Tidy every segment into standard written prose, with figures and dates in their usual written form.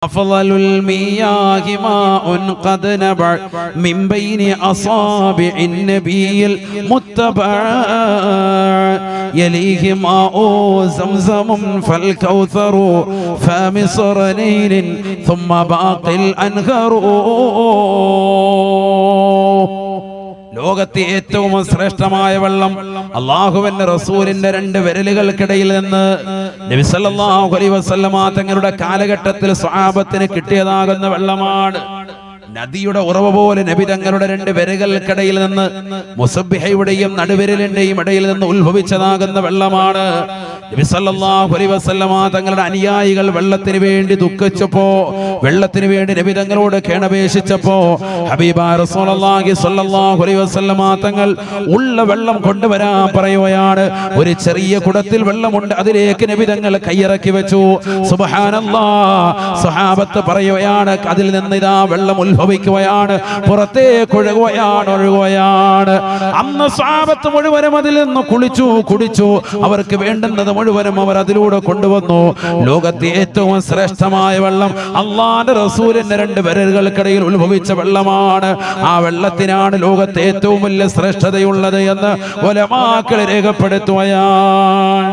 أفضل المياه ماء قد نبع من بين أصابع النبي المتبع يليه ماء زمزم فالكوثر فمصر نيل ثم باقي الأنهار. ലോകത്തെ ഏറ്റവും ശ്രേഷ്ഠമായ വെള്ളം അല്ലാഹുവിന്റെ റസൂലിന്റെ രണ്ട് വിരലുകൾക്കിടയിൽ നിന്ന് നബി സല്ലല്ലാഹു അലൈഹി വസല്ലമ തങ്ങളുടെ കാലഘട്ടത്തിൽ സ്വഹാബത്തിന് കിട്ടിയതാകുന്ന വെള്ളമാണ്. നദിയുടെ ഉറവ പോലെ നബി തങ്ങളുടെ രണ്ട് വിരലുകൾക്കിടയിൽ നിന്ന് മുസബ്ബിഹയുടെയും നടുവിരലിന്റെയും ഇടയിൽ നിന്ന് ഉത്ഭവിച്ചതാകുന്ന വെള്ളമാണ്. നബി സല്ലല്ലാഹു അലൈഹി വസല്ലമ തങ്ങളുടെ അനുയായികൾ വെള്ളത്തിന് വേണ്ടി ദുഃഖിച്ചപ്പോ, വെള്ളത്തിന് വേണ്ടി നബി തങ്ങളോട് കേണപേക്ഷിച്ചപ്പോ ഹബീബായ റസൂലുള്ളാഹി സ്വല്ലല്ലാഹു അലൈഹി വസല്ലമ തങ്ങൾ ഉള്ള വെള്ളം കൊണ്ടുവരാൻ പറയുകയാണ്. ഒരു ചെറിയ കുടത്തിൽ വെള്ളമുണ്ട്, അതിലേക്ക് നബി തങ്ങൾ കൈയിറക്കി വെച്ചു. സുബ്ഹാനല്ലാഹ്, സ്വഹാബത്ത് പറയുകയാണ്, അതിൽ നിന്ന് ഇതാ വെള്ളം ഉത്ഭവിക്കുകയാണ്, പുറത്തേക്ക് ഒഴുകുകയാണ്. അന്ന് സ്വഹാബത്ത് മുഴുവനും അതിൽ നിന്ന് കുടിച്ചു. അവർക്ക് വേണ്ടുന്നത് മുഴുവനും അവർ അതിലൂടെ കൊണ്ടുവന്നു. ലോകത്തെ ഏറ്റവും ശ്രേഷ്ഠമായ വെള്ളം അല്ലാഹുവിന്റെ റസൂലിന്റെ രണ്ട് വിരലുകൾക്കിടയിൽ ഉത്ഭവിച്ച വെള്ളമാണ്. ആ വെള്ളത്തിനാണ് ലോകത്തെ ഏറ്റവും വലിയ ശ്രേഷ്ഠതയുള്ളത് എന്ന് ഉലമാക്കൾ രേഖപ്പെടുത്തുകയാണ്.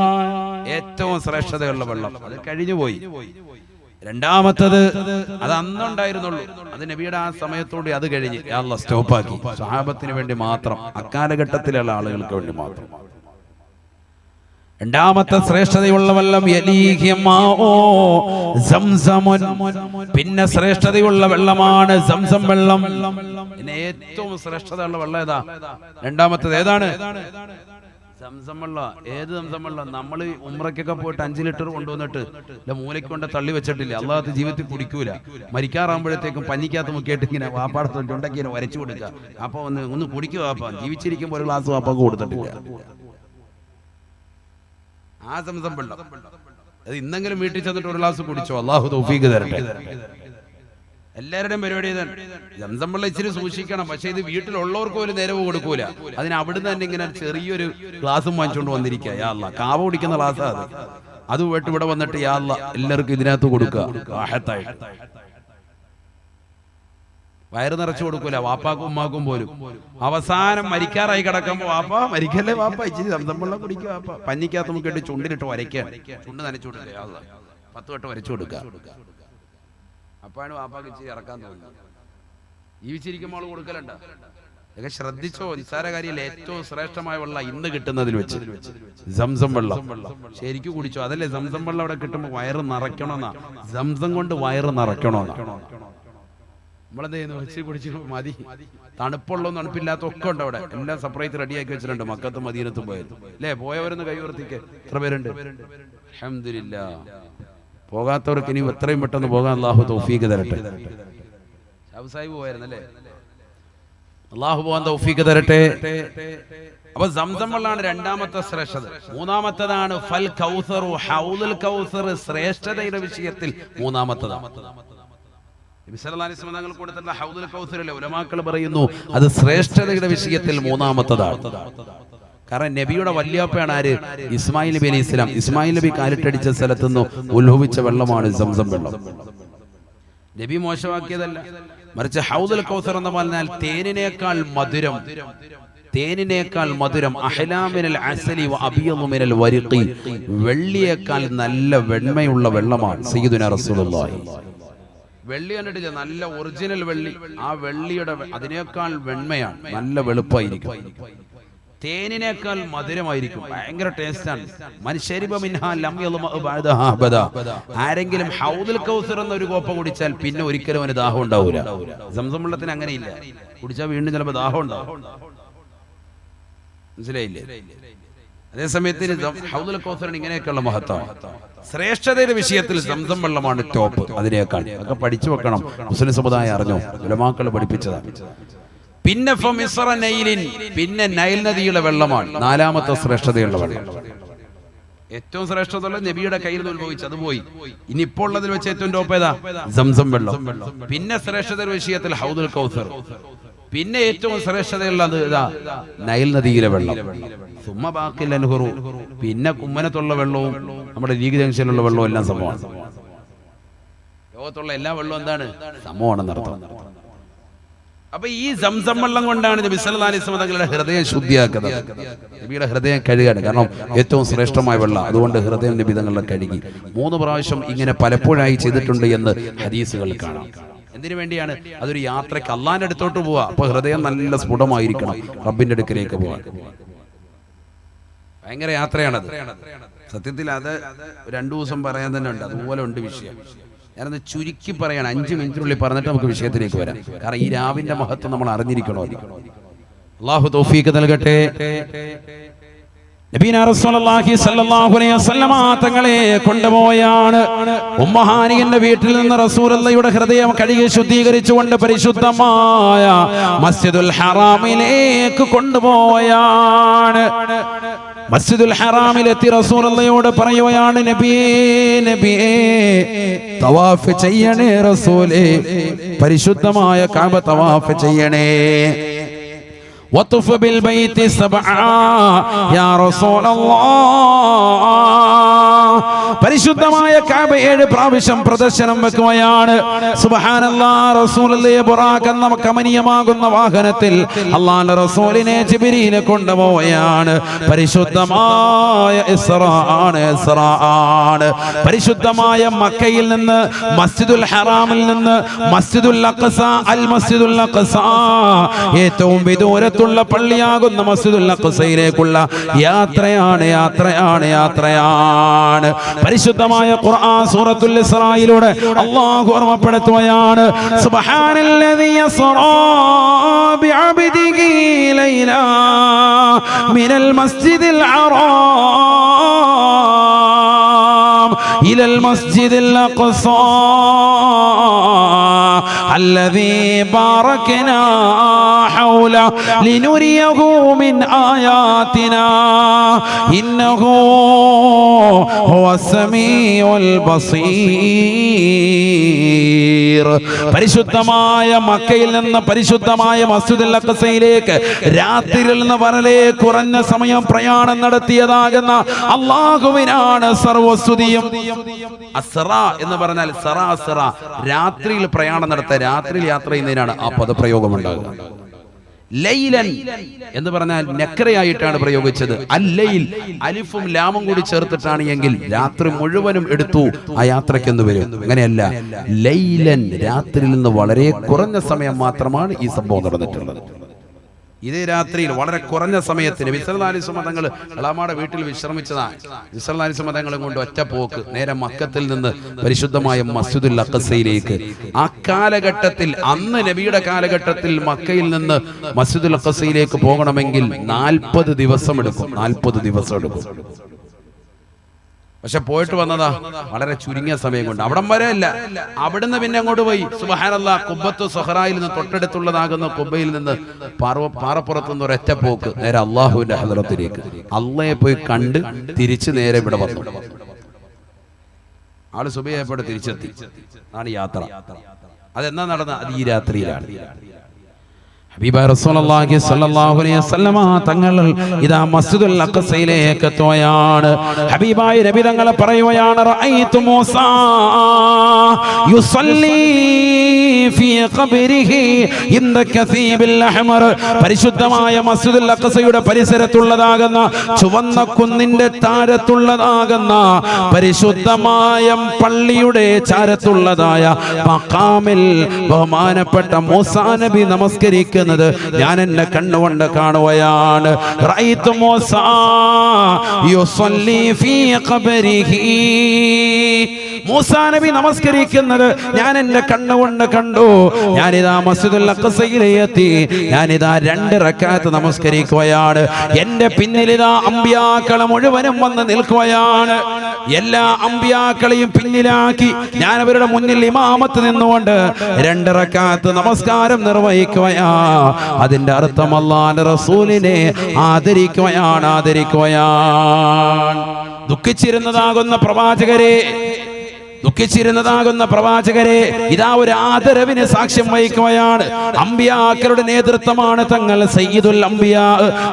ഏറ്റവും ശ്രേഷ്ഠതയുള്ള വെള്ളം അത് കഴിഞ്ഞുപോയി. രണ്ടാമത്തത് അത് അന്നുണ്ടായിരുന്നുള്ളൂ, അത് നബിയുടെ ആ സമയത്തോടെ അത് കഴിഞ്ഞ് അല്ലാഹ് സ്റ്റോപ്പാക്കി. സ്വഹാബത്തിന് വേണ്ടി മാത്രം, അക്കാലഘട്ടത്തിലുള്ള ആളുകൾക്ക് വേണ്ടി മാത്രം. രണ്ടാമത്തെ ശ്രേഷ്ഠതയുള്ള വെള്ളം പിന്നെ ശ്രേഷ്ഠതയുള്ള വെള്ളമാണ് സംസം വെള്ളം. പിന്നെ ഏറ്റവും ശ്രേഷ്ഠതയുള്ള വെള്ളം ഏതാ? രണ്ടാമത്തത് ഏതാണ്? സംസം വെള്ളം. ഏത് സംസം വെള്ളം? നമ്മൾ ഉംറയ്ക്കൊക്കെ പോയിട്ട് 5 ലിറ്റർ കൊണ്ടുവന്നിട്ട് മൂലയ്ക്ക് കൊണ്ട് തള്ളി വെച്ചിട്ടില്ല, അള്ളാഹത്തെ ജീവിതത്തിൽ കുടിക്കൂല. മരിക്കാറാകുമ്പോഴത്തേക്കും പഞ്ഞിക്കകത്ത് മുക്കിയിട്ട് ഇങ്ങനെ വാപ്പാടത്തോട്ട് ഉണ്ടെങ്കിൽ ഇങ്ങനെ വരച്ചു കൊടുക്കുക. അപ്പൊ ഒന്ന് കുടിക്കുക വാപ്പ. ജീവിച്ചിരിക്കുമ്പോൾ ഒരു ഗ്ലാസ് വാപ്പാക്ക് കൊടുത്തിട്ടില്ല. ആ സംസം വെള്ളം അത് ഇന്നെങ്കിലും വീട്ടിൽ ചെന്നിട്ട് ഒരു ഗ്ലാസ് കുടിച്ചോ, അള്ളാഹു തൗഫീഖ് തരട്ടെ. എല്ലാവരുടെയും പരിപാടി സംസം വെള്ളം ഇച്ചിരി സൂക്ഷിക്കണം. പക്ഷെ ഇത് വീട്ടിലുള്ളവർക്ക് ഒരു നേരവും കൊടുക്കൂല. അതിന് അവിടുന്ന് തന്നെ ഇങ്ങനെ ചെറിയൊരു ഗ്ലാസും വാങ്ങിച്ചുകൊണ്ട് വന്നിരിക്കുക. യാ അല്ലാ, കാവ കുടിക്കുന്ന ഗ്ലാസ്സാ അത് പോയിട്ട് ഇവിടെ വന്നിട്ട് യാ അല്ലാ എല്ലാവർക്കും ഇതിനകത്ത് കൊടുക്കുക. വയറ് നിറച്ചു കൊടുക്കൂല, വാപ്പാക്കും ഉമ്മാക്കും പോലും. അവസാനം മരിക്കാറായി കിടക്കുമ്പോ വാപ്പ മരിക്കല്ലേ വാപ്പ, ഇച്ചിരി സംസം വെള്ളം കുടിക്കുക വാപ്പ. പഞ്ഞിക്കകത്ത് മുക്കിട്ട് ചുണ്ടിലിട്ട് വരയ്ക്കാൻ, ചുണ്ട് നനച്ചുകൊടുക്കുക, 10 വട്ടം വരച്ചു കൊടുക്കുക. അപ്പാണ് വാപ്പാക്ക് ഇച്ചിരി ഇറക്കാൻ തോന്നുന്നത്. ജീവിച്ചിരിക്കുമ്പോൾ കൊടുക്കലുണ്ട. ഇതൊക്കെ ശ്രദ്ധിച്ചോ. നിസ്സാര കാര്യത്തിൽ ഏറ്റവും ശ്രേഷ്ഠമായ വെള്ളം ഇന്ന് കിട്ടുന്നതിൽ വെച്ച് സംസം വെള്ളം ശരിക്കും കുടിച്ചോ. അതല്ലേ സംസം വെള്ളം അവിടെ കിട്ടുമ്പോൾ വയറ് നിറയ്ക്കണമെന്നാ. സംസം കൊണ്ട് വയറ് നിറയ്ക്കണമെന്നാ. നമ്മളെന്ത് ചെയ്യുന്നു? വെച്ച് കുടിച്ച് മതി. തണുപ്പുള്ള തണുപ്പില്ലാത്ത ഒക്കെ ഉണ്ട് അവിടെ. എല്ലാം സെപ്പറേറ്റ് റെഡിയാക്കി വെച്ചിട്ടുണ്ട്. മക്കത്തും മദീനത്തും പോയത് അല്ലേ? പോയവരൊന്ന് കൈവർത്തിക്ക്. എത്ര പേരുണ്ട്? അൽഹംദുലില്ലാ. പോകാത്തവർക്ക് ഇനി എത്രയും പെട്ടെന്ന് പോകാൻ അല്ലാഹു തൗഫീഖ് തരട്ടെ. സാഹിബ് പോയായിരുന്നല്ലേ? അല്ലാഹു പോകാൻ തൗഫീഖ് തരട്ടെ. അപ്പൊ സംസം വെള്ളമാണ് രണ്ടാമത്തെ ശ്രേഷ്ഠത. മൂന്നാമത്തതാണ് ഫൽ കൗസർ, ഹൗദുൽ കൗസർ. ശ്രേഷ്ഠതയുടെ വിഷയത്തിൽ മൂന്നാമത്തതാണ്. നബി സല്ലല്ലാഹു അലൈഹി വസല്ലം തങ്ങൾ കൊടുത്തിട്ടുള്ള ഹൗദുൽ കൗസറിലെ ഉലമാക്കൾ പറയുന്നു അത് ശ്രേഷ്ഠതയുടെ വിഷയത്തിൽ മൂന്നാമത്തതാണ്. കാരണം നബിയുടെ വല്യാപ്പയാണ് ആര്? ഇസ്മായിൽ നബി അലൈഹി ഇസ്ലാം. ഇസ്മായിൽ നബി കാലിട്ടടിച്ച സ്ഥലത്ത് നിന്ന് ഉത്ഭവിച്ച വെള്ളമാണ് സംസം വെള്ളം. നബി മോശമാക്കിയതല്ല, മറിച്ച് ഹൗദുൽ കൗസർ എന്ന് പറഞ്ഞാൽ തേനിനേക്കാൾ മധുരം അഹ്ലാമിനൽ അസലി വ അബിയദു മിനൽ വരിഖി, വെള്ളിയേക്കാൾ നല്ല വെണ്മയുള്ള വെള്ളമാണ് സയ്യിദുനാ റസൂലുള്ളാഹി. വെള്ളി കണ്ടിട്ടില്ല, നല്ല ഒറിജിനൽ വെള്ളി. ആ വെള്ളിയുടെ അതിനേക്കാൾ വെണ്മയാണ്, നല്ല വെളുപ്പായിരിക്കും. തേനിനേക്കാൾ മധുരമായിരിക്കും, ഭയങ്കര ടേസ്റ്റാണ്. ആരെങ്കിലും ഹൗദുൽ കൗസർ എന്ന ഒരു കോപ്പ കുടിച്ചാൽ പിന്നെ ഒരിക്കലും അവന് ദാഹം ഉണ്ടാവൂല. സംസം വെള്ളത്തിന് അങ്ങനെയില്ല, കുടിച്ചാൽ വീണ്ടും ചിലപ്പോൾ ദാഹം ഉണ്ടാവും. മനസ്സിലായില്ലേ? അതേസമയത്തിന് ഹൗദുൽ കൗസറിന് ഇങ്ങനെയൊക്കെയുള്ള മഹത്വമാണ്. ശ്രേഷ്ഠതയുടെ വിഷയത്തിൽ സംസം വെള്ളമാണ് ടോപ്പ്. അതിനേക്കാൾ ഒക്കെ പഠിച്ചു വെക്കണം. മുസ്ലിം സമുദായം അറിഞ്ഞോ, ഉലമാക്കൾ പഠിപ്പിച്ചതാണ്. പിന്നെ പിന്നെ നൈൽ നദിയുടെ വെള്ളമാണ് നാലാമത്തെ ശ്രേഷ്ഠതയുള്ള വെള്ളം. ഏറ്റവും ശ്രേഷ്ഠതയുള്ള നബിയുടെ കയ്യിൽ നിന്ന് ഉത്ഭവിച്ചു, അത് പോയി. ഇനി ഇപ്പോൾ ഉള്ളതിൽ വെച്ച് ഏറ്റവും ടോപ്പ് ഏതാ? സംസം വെള്ളം. പിന്നെ ശ്രേഷ്ഠതയുടെ വിഷയത്തിൽ ഹൗദുൽ കൗസർ. പിന്നെ ഏറ്റവും ശ്രേഷ്ഠതയുള്ളത് ഇതാ നൈൽ നദിയിലെ വെള്ളം. സുമ്മ ബാക്കിൽ അൻഹുറു. പിന്നെ കുമ്മനത്തുള്ള വെള്ളവും നമ്മുടെ ലീഗ് ജംഗ്ഷനിലുള്ള വെള്ളവും എല്ലാം സംഭവമാണ്. ലോകത്തുള്ള എല്ലാ വെള്ളവും എന്താണ്? സമമാണെന്ന് അർത്ഥം. അപ്പൊ ഈ സംസം വെള്ളം കൊണ്ടാണ് നബി സല്ലല്ലാഹു അലൈഹി വസല്ലം തങ്ങളുടെ ഹൃദയം ശുദ്ധിയാക്കുന്നത്. നബിയുടെ ഹൃദയം കഴുകാണ്, കാരണം ഏറ്റവും ശ്രേഷ്ഠമായ വെള്ളം. അതുകൊണ്ട് ഹൃദയം നബി തങ്ങളുടെ കഴുകി 3 പ്രാവശ്യം ഇങ്ങനെ പലപ്പോഴായി ചെയ്തിട്ടുണ്ട് എന്ന് ഹദീസുകൾ കാണാം. എന്തിനു വേണ്ടിയാണ്? അതൊരു യാത്രയ്ക്ക്, അള്ളാന്റെ അടുത്തോട്ട് പോവാ. അപ്പൊ ഹൃദയം നല്ല സ്ഫുടമായിരിക്കണം, റബ്ബിന്റെ അടുക്കലേക്ക് പോവാൻ. ഭയങ്കര യാത്രയാണത്. സത്യത്തിൽ അത് 2 ദിവസം പറയാൻ തന്നെ ഉണ്ട്. അതുപോലെ ഉണ്ട് വിഷയം. ഞാനത് ചുരുക്കി പറയാണ്, 5 മിനിറ്റിനുള്ളിൽ പറഞ്ഞിട്ട് നമുക്ക് വിഷയത്തിലേക്ക് വരാം. കാരണം ഈ രാവിന്റെ മഹത്വം നമ്മൾ അറിഞ്ഞിരിക്കണോ. അല്ലാഹു തൗഫീഖ് നൽകട്ടെ. നബീന റസൂലുള്ളാഹി സ്വല്ലല്ലാഹു അലൈഹി വസല്ലമ തങ്ങളെ കൊണ്ടുപോയാണ് ഉമ്മഹാനിയുടെ വീട്ടിൽ നിന്ന് റസൂലുള്ളാഹിയുടെ ഹൃദയം കഴുകി ശുദ്ധീകരിച്ചുകൊണ്ട് പരിശുദ്ധമായ മസ്ജിദുൽ ഹറാമിലേക്ക് കൊണ്ടുപോയാണ്. മസ്ജിദുൽ ഹറാമിലെത്തി റസൂലുള്ളാഹിയോട് പറയുകയാണ്, നബിയേ നബിയേ തവാഫ് ചെയ്യണേ റസൂലേ, പരിശുദ്ധമായ കഅബ തവാഫ് ചെയ്യണേ. വതുഫ് ബിൽ ബൈത്തി സബ്ആ യാ റസൂലല്ലാഹ്, പരിശുദ്ധമായ കഅബ 7 പ്രാവശ്യം പ്രദർശനം വെക്കുകയാണ്. സുബ്ഹാനല്ലാഹ്. റസൂലുള്ളാഹിയെ ബുറാഖ് എന്ന കമനീയമാകുന്ന വാഹനത്തിൽ അല്ലാഹുവിന്റെ റസൂലിനെ ജിബ്രീൽ കൊണ്ടുപോവുകയാണ്. പരിശുദ്ധമായ ഇസ്റാ ആണ്. പരിശുദ്ധമായ മക്കയിൽ നിന്ന്, മസ്ജിദുൽ ഹറാമിൽ നിന്ന് മസ്ജിദുൽ അഖ്സ, അൽ മസ്ജിദുൽ അഖ്സ, ഏറ്റവും വിദൂരത്തുള്ള പള്ളിയാകുന്ന മസ്ജിദുൽ അഖ്സയിലേക്കുള്ള യാത്രയാണ്. പരിശുദ്ധമായ ഖുർആൻ സൂറത്തുൽ ഇസ്രായിലൂടെ അല്ലാഹു ഓർമ്മപ്പെടുത്തുകയാണ്, സുബ്ഹാനല്ലദീ യസ്റാ ബിഅബ്ദിഹി ലൈലാ മിനൽ മസ്ജിദിൽ ഹറാം ഇലൽ മസ്ജിദിൽ അഖ്സാ അല്ലദീ ബാറക്നാ ഹൗല ലിനുരിയഹു മിൻ ആയാതിനാ ഇന്നഹു ഹുവസ്സമീഉൽ ബസീർ. പരിശുദ്ധമായ മക്കയിൽ നിന്ന് പരിശുദ്ധമായ മസ്ജിദുൽ അഖ്സയിലേക്ക് രാത്രിയിൽ നിന്ന് വളരെ കുറഞ്ഞ സമയം പ്രയാണം നടത്തിയതാകുന്ന അല്ലാഹുവിനാണ് സർവസ്തുതിയും. അസ്റാ എന്ന് പറഞ്ഞാൽ രാത്രിയിൽ പ്രയാണം നടത്തുക, രാത്രിയിൽ യാത്ര ചെയ്യുന്നതിനാണ് ആ പദപ്രയോഗം ഉണ്ടാകുക. ലൈലൻ എന്ന് പറഞ്ഞാൽ നക്രയായിട്ടാണ് പ്രയോഗിച്ചത്. അല്ലൈൽ അലിഫും ലാമും കൂടി ചേർത്തിട്ടാണ് എങ്കിൽ രാത്രി മുഴുവനും എടുത്തു ആ യാത്രയ്ക്കെന്ന് വരും. അങ്ങനെയല്ല, ലൈലൻ രാത്രിയിൽ നിന്ന് വളരെ കുറഞ്ഞ സമയം മാത്രമാണ് ഈ സംഭവം നടന്നിട്ടുള്ളത്. ഇതേ രാത്രിയിൽ വളരെ കുറഞ്ഞ സമയത്തിന് നബി സല്ലല്ലാഹു അലൈഹി വസല്ലം തങ്ങൾ അലാമയുടെ വീട്ടിൽ വിശ്രമിച്ചതാണ്. നബി സല്ലല്ലാഹു അലൈഹി വസല്ലം തങ്ങളെ കൊണ്ട് ഒറ്റ പോക്ക് നേരെ മക്കത്തിൽ നിന്ന് പരിശുദ്ധമായ മസ്ജിദുൽ അഖ്സയിലേക്ക്. ആ കാലഘട്ടത്തിൽ, അന്ന് നബിയുടെ കാലഘട്ടത്തിൽ മക്കയിൽ നിന്ന് മസ്ജിദുൽ അഖ്സയിലേക്ക് പോകണമെങ്കിൽ 40 ദിവസം എടുക്കും. 40 ദിവസം എടുക്കും. പക്ഷെ പോയിട്ട് വന്നതാ വളരെ ചുരുങ്ങിയ സമയം കൊണ്ട്. അവിടം വരെ അല്ല, അവിടുന്ന് പിന്നെ അങ്ങോട്ട് പോയി. സുബ്ഹാനല്ലാഹ്. കുബ്ബത്തു സഹറായിൽ നിന്ന് തൊട്ടടുത്തുള്ളതാകുന്ന കുബ്ബയിൽ നിന്ന് പാറപ്പുറത്തുനിന്ന് ഒരൊറ്റ പോക്ക് നേരെ അള്ളാഹുവിന്റെ ഹദ്റത്തിലേക്ക്. അള്ളയെ പോയി കണ്ട് തിരിച്ച് നേരെ ഇവിടെ വന്നു. ആള് സുബഹിയായപ്പോൾ തിരിച്ചെത്തി. ആണ് യാത്ര. അതെന്നാ നടന്ന? അത് ഈ രാത്രിയിലാണ്. ഹബീബായ റസൂലുള്ളാഹി സ്വല്ലല്ലാഹു അലൈഹി വസല്ലമ തങ്ങൾ ഇദാ മസ്ജിദുൽ അഖ്സയിലേക്ക് എത്തുകയാണ്. ഹബീബായ നബി തങ്ങൾ പറയുകയാണ്, റഅയ്തു മൂസാ യുസല്ലി ഫീ ഖബ്രിഹി ഇൻദ കസീബിൽ അഹ്മർ. പരിശുദ്ധമായ മസ്ജിദുൽ അഖ്സയുടെ പരിസരത്തുള്ളതാകുന്ന ചുവന്ന കുന്നിന്റെ താരത്തുള്ളതാകുന്ന പരിശുദ്ധമായ പള്ളിയുടെ ചാരത്തുള്ളതായ മഖാമിൽ ബഹുമാനപ്പെട്ട മൂസാ നബി നമസ്കരിക്കുന്നു ഞാൻ എന്റെ കണ്ണുകൊണ്ട് കാണുകയാണ്. റഅയ്തു മൂസാ യുസല്ലി ഫീ ഖബ്രിഹി. മൂസാ നബി നമസ്കരിക്കുന്നത് ഞാൻ എന്റെ കണ്ണുകൊണ്ട് കണ്ടു. ഞാനിതാ മസ്ജിദുൽ അഖ്സയിലെത്തി. ഞാനിതാ 2 റക്അത്ത് നമസ്കരിക്കുകയാണ്. എന്റെ പിന്നിലിതാ അമ്പിയാക്കൾ മുഴുവനും വന്ന് നിൽക്കുകയാണ്. എല്ലാ അമ്പിയാക്കളെയും പിന്നിലാക്കി ഞാൻ അവരുടെ മുന്നിൽ ഇമാമത്ത് നിന്നുകൊണ്ട് 2 റക്അത്ത് നമസ്കാരം നിർവഹിക്കുകയാണ്. അതിന്റെ അർത്ഥം അല്ലാഹുവിന്റെ റസൂലിനെ ആദരിക്കുകയാണ്. ദുഃഖിച്ചിരുന്നതാകുന്ന പ്രവാചകരെ, ദുഃഖിച്ചിരുന്നതാകുന്ന പ്രവാചകരെ ഇതാ ഒരു ആദരവിന് സാക്ഷ്യം വഹിക്കുകയാണ്. അമ്പിയാക്കളുടെ നേതൃത്വമാണ് തങ്ങൾ, സയ്യിദുൽ അംബിയാ,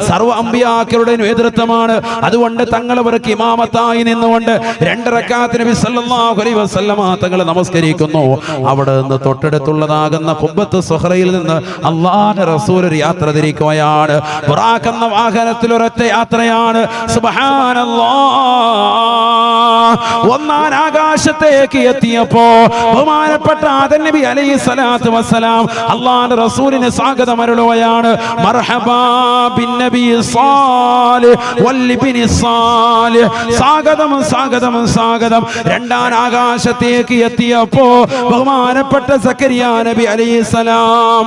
സർവ്വ അമ്പിയാക്കളുടെ നേതൃത്വമാണ്. അതുകൊണ്ട് തങ്ങൾ അവർക്ക് ഇമാമത്തായി നിന്നുകൊണ്ട് 2 റക്അത്ത് നബി സല്ലല്ലാഹു അലൈഹി വസല്ലമ തങ്ങൾ നമസ്കരിക്കുന്നു. അവിടെ നിന്ന് തൊട്ടടുത്തുള്ളതാകുന്ന ഖുബ്ബത്ത് സുഹ്റയിൽ നിന്ന് അല്ലാഹുവിന്റെ റസൂൽ ഒരു യാത്ര തിരിക്കുകയാണ്. ബുറാഖ് എന്ന വാഹനത്തിൽ ഒരൊറ്റ യാത്രയാണ്. സുബ്ഹാനല്ലാഹ്. ഒന്നാം ആകാശത്തേക്ക് എത്തിയപ്പോ ബഹുമാനപ്പെട്ട ആദം നബി അലൈഹി സ്വലാത്തു വസ്സലാം അല്ലാഹുവിന്റെ റസൂലിനെ സ്വാഗതം അരുളുകയാണ്. മർഹബാ ബിൻ നബി സാലിഹ് വൽ ഇബ്നി സാലിഹ്. സ്വാഗതം സ്വാഗതം സ്വാഗതം. രണ്ടാം ആകാശത്തേക്ക് എത്തിയപ്പോ ബഹുമാനപ്പെട്ട സക്കരിയ നബി അലൈഹിസ്സലാം,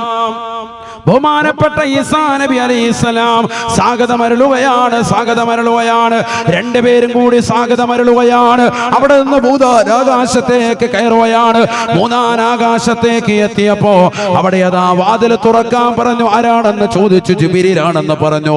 ബഹുമാനപ്പെട്ട ഈസാ നബി അലൈഹിസ്സലാം സ്വാഗതമരുളുകയാണ്, സ്വാഗതമരുളുകയാണ്. രണ്ടുപേരും കൂടി സ്വാഗതമരുളുകയാണ്. അവിടെ നിന്ന് ഭൂതാകാശത്തേക്ക് കയറുകയാണ്. മൂന്നാം ആകാശത്തേക്ക് എത്തിയപ്പോ അവിടെ അതാ വാതിൽ തുറക്കാൻ പറഞ്ഞു. ആരാണെന്ന് ചോദിച്ചു. ജിബ്രീലാണെന്ന് പറഞ്ഞു.